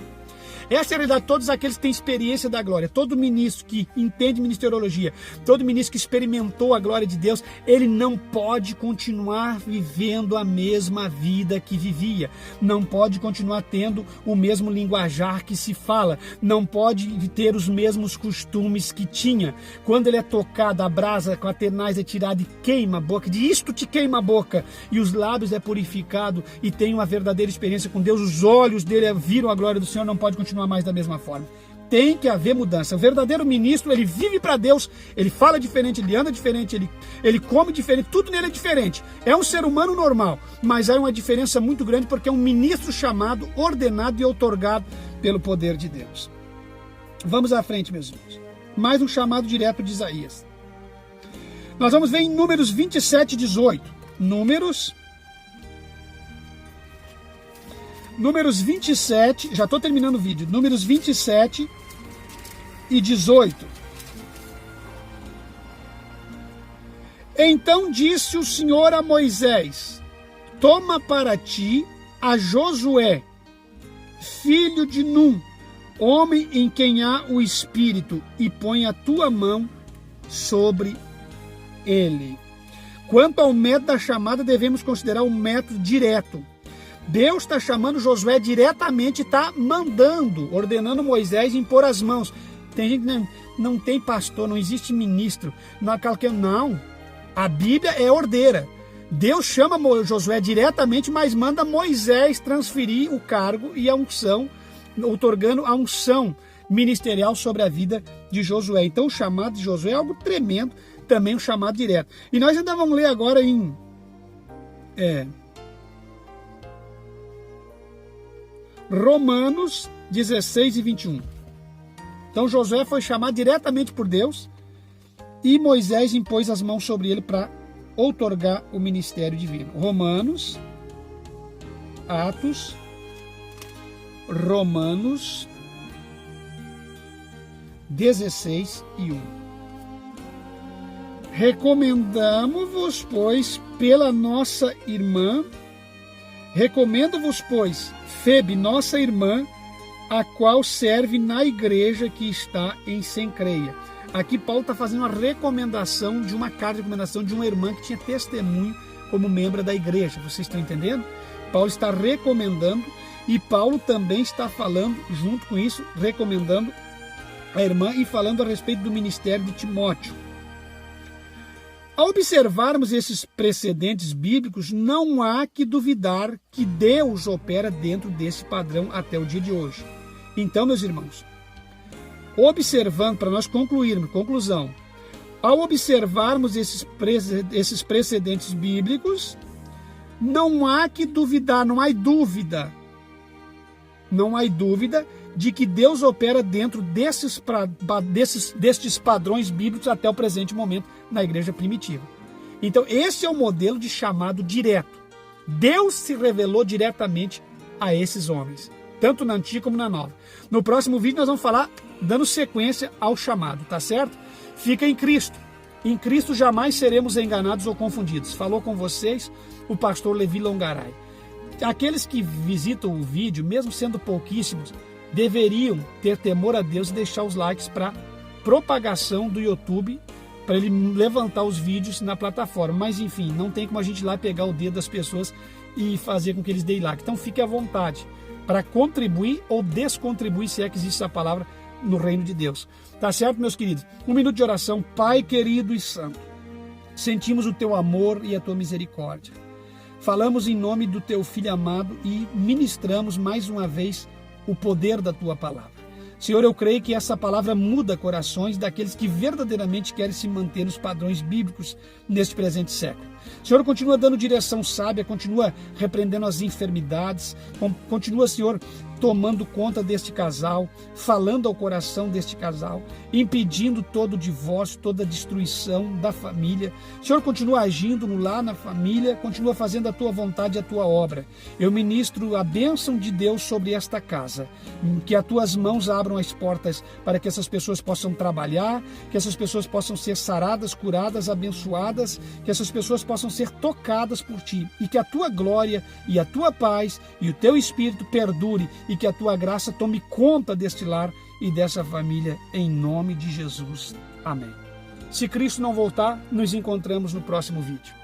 S1: Essa é a realidade de todos aqueles que têm experiência da glória. Todo ministro que entende ministeriologia, todo ministro que experimentou a glória de Deus, ele não pode continuar vivendo a mesma vida que vivia. Não pode continuar tendo o mesmo linguajar que se fala. Não pode ter os mesmos costumes que tinha. Quando ele é tocado, a brasa com a tenaz é tirada e queima a boca. De isto te queima a boca. E os lábios é purificado e tem uma verdadeira experiência com Deus. Os olhos dele viram a glória do Senhor, não pode continuar mais da mesma forma. Tem que haver mudança. O verdadeiro ministro, ele vive para Deus, ele fala diferente, ele anda diferente, ele come diferente, tudo nele é diferente. É um ser humano normal, mas há uma diferença muito grande porque é um ministro chamado, ordenado e outorgado pelo poder de Deus. Vamos à frente, meus irmãos. Mais um chamado direto de Isaías. Nós vamos ver em Números 27, 18. Números 27, já estou terminando o vídeo, Números 27 e 18. Então disse o Senhor a Moisés, toma para ti a Josué, filho de Num, homem em quem há o Espírito, e põe a tua mão sobre ele. Quanto ao método da chamada, devemos considerar um método direto. Deus está chamando Josué diretamente, está mandando, ordenando Moisés impor as mãos. Tem gente que não tem pastor, não existe ministro. Não, a Bíblia é ordeira. Deus chama Josué diretamente, mas manda Moisés transferir o cargo e a unção, outorgando a unção ministerial sobre a vida de Josué. Então o chamado de Josué é algo tremendo, também um chamado direto. E nós ainda vamos ler agora em... Romanos 16 e 21. Então Josué foi chamado diretamente por Deus e Moisés impôs as mãos sobre ele para outorgar o ministério divino. Romanos, Atos, Romanos 16 e 1. Recomendo-vos, pois, Febe, nossa irmã, a qual serve na igreja que está em Cencreia. Aqui Paulo está fazendo uma recomendação de uma carta de recomendação de uma irmã que tinha testemunho como membro da igreja. Vocês estão entendendo? Paulo está recomendando e Paulo também está falando, junto com isso, recomendando a irmã e falando a respeito do ministério de Timóteo. Ao observarmos esses precedentes bíblicos, não há que duvidar que Deus opera dentro desse padrão até o dia de hoje. Então, meus irmãos, observando, para nós concluirmos, conclusão, ao observarmos esses precedentes bíblicos, não há que duvidar, não há dúvida de que Deus opera dentro destes padrões bíblicos até o presente momento na igreja primitiva. Então esse é o modelo de chamado direto. Deus se revelou diretamente a esses homens, tanto na antiga como na nova. No próximo vídeo nós vamos falar dando sequência ao chamado, tá certo? Fica em Cristo. Em Cristo jamais seremos enganados ou confundidos. Falou com vocês o pastor Levi Longaray. aqueles que visitam o vídeo, mesmo sendo pouquíssimos, deveriam ter temor a Deus e deixar os likes para propagação do YouTube, para ele levantar os vídeos na plataforma. Mas enfim, não tem como a gente ir lá pegar o dedo das pessoas e fazer com que eles deem like. Então fique à vontade para contribuir ou descontribuir, se é que existe essa palavra, no reino de Deus. Tá certo, meus queridos? Um minuto de oração. Pai querido e santo, sentimos o teu amor e a tua misericórdia. Falamos em nome do teu Filho amado e ministramos mais uma vez o poder da tua palavra. Senhor, eu creio que essa palavra muda corações daqueles que verdadeiramente querem se manter nos padrões bíblicos neste presente século. Senhor, continua dando direção sábia, continua repreendendo as enfermidades, continua, Senhor, tomando conta deste casal, falando ao coração deste casal, impedindo todo o divórcio, toda a destruição da família. Senhor, continua agindo no lar, na família, continua fazendo a tua vontade e a tua obra. Eu ministro a bênção de Deus sobre esta casa, que as tuas mãos abram as portas para que essas pessoas possam trabalhar, que essas pessoas possam ser saradas, curadas, abençoadas, que essas pessoas possam ser tocadas por ti, e que a tua glória e a tua paz e o teu Espírito perdure, e que a tua graça tome conta deste lar e dessa família, em nome de Jesus. Amém. Se Cristo não voltar, nos encontramos no próximo vídeo.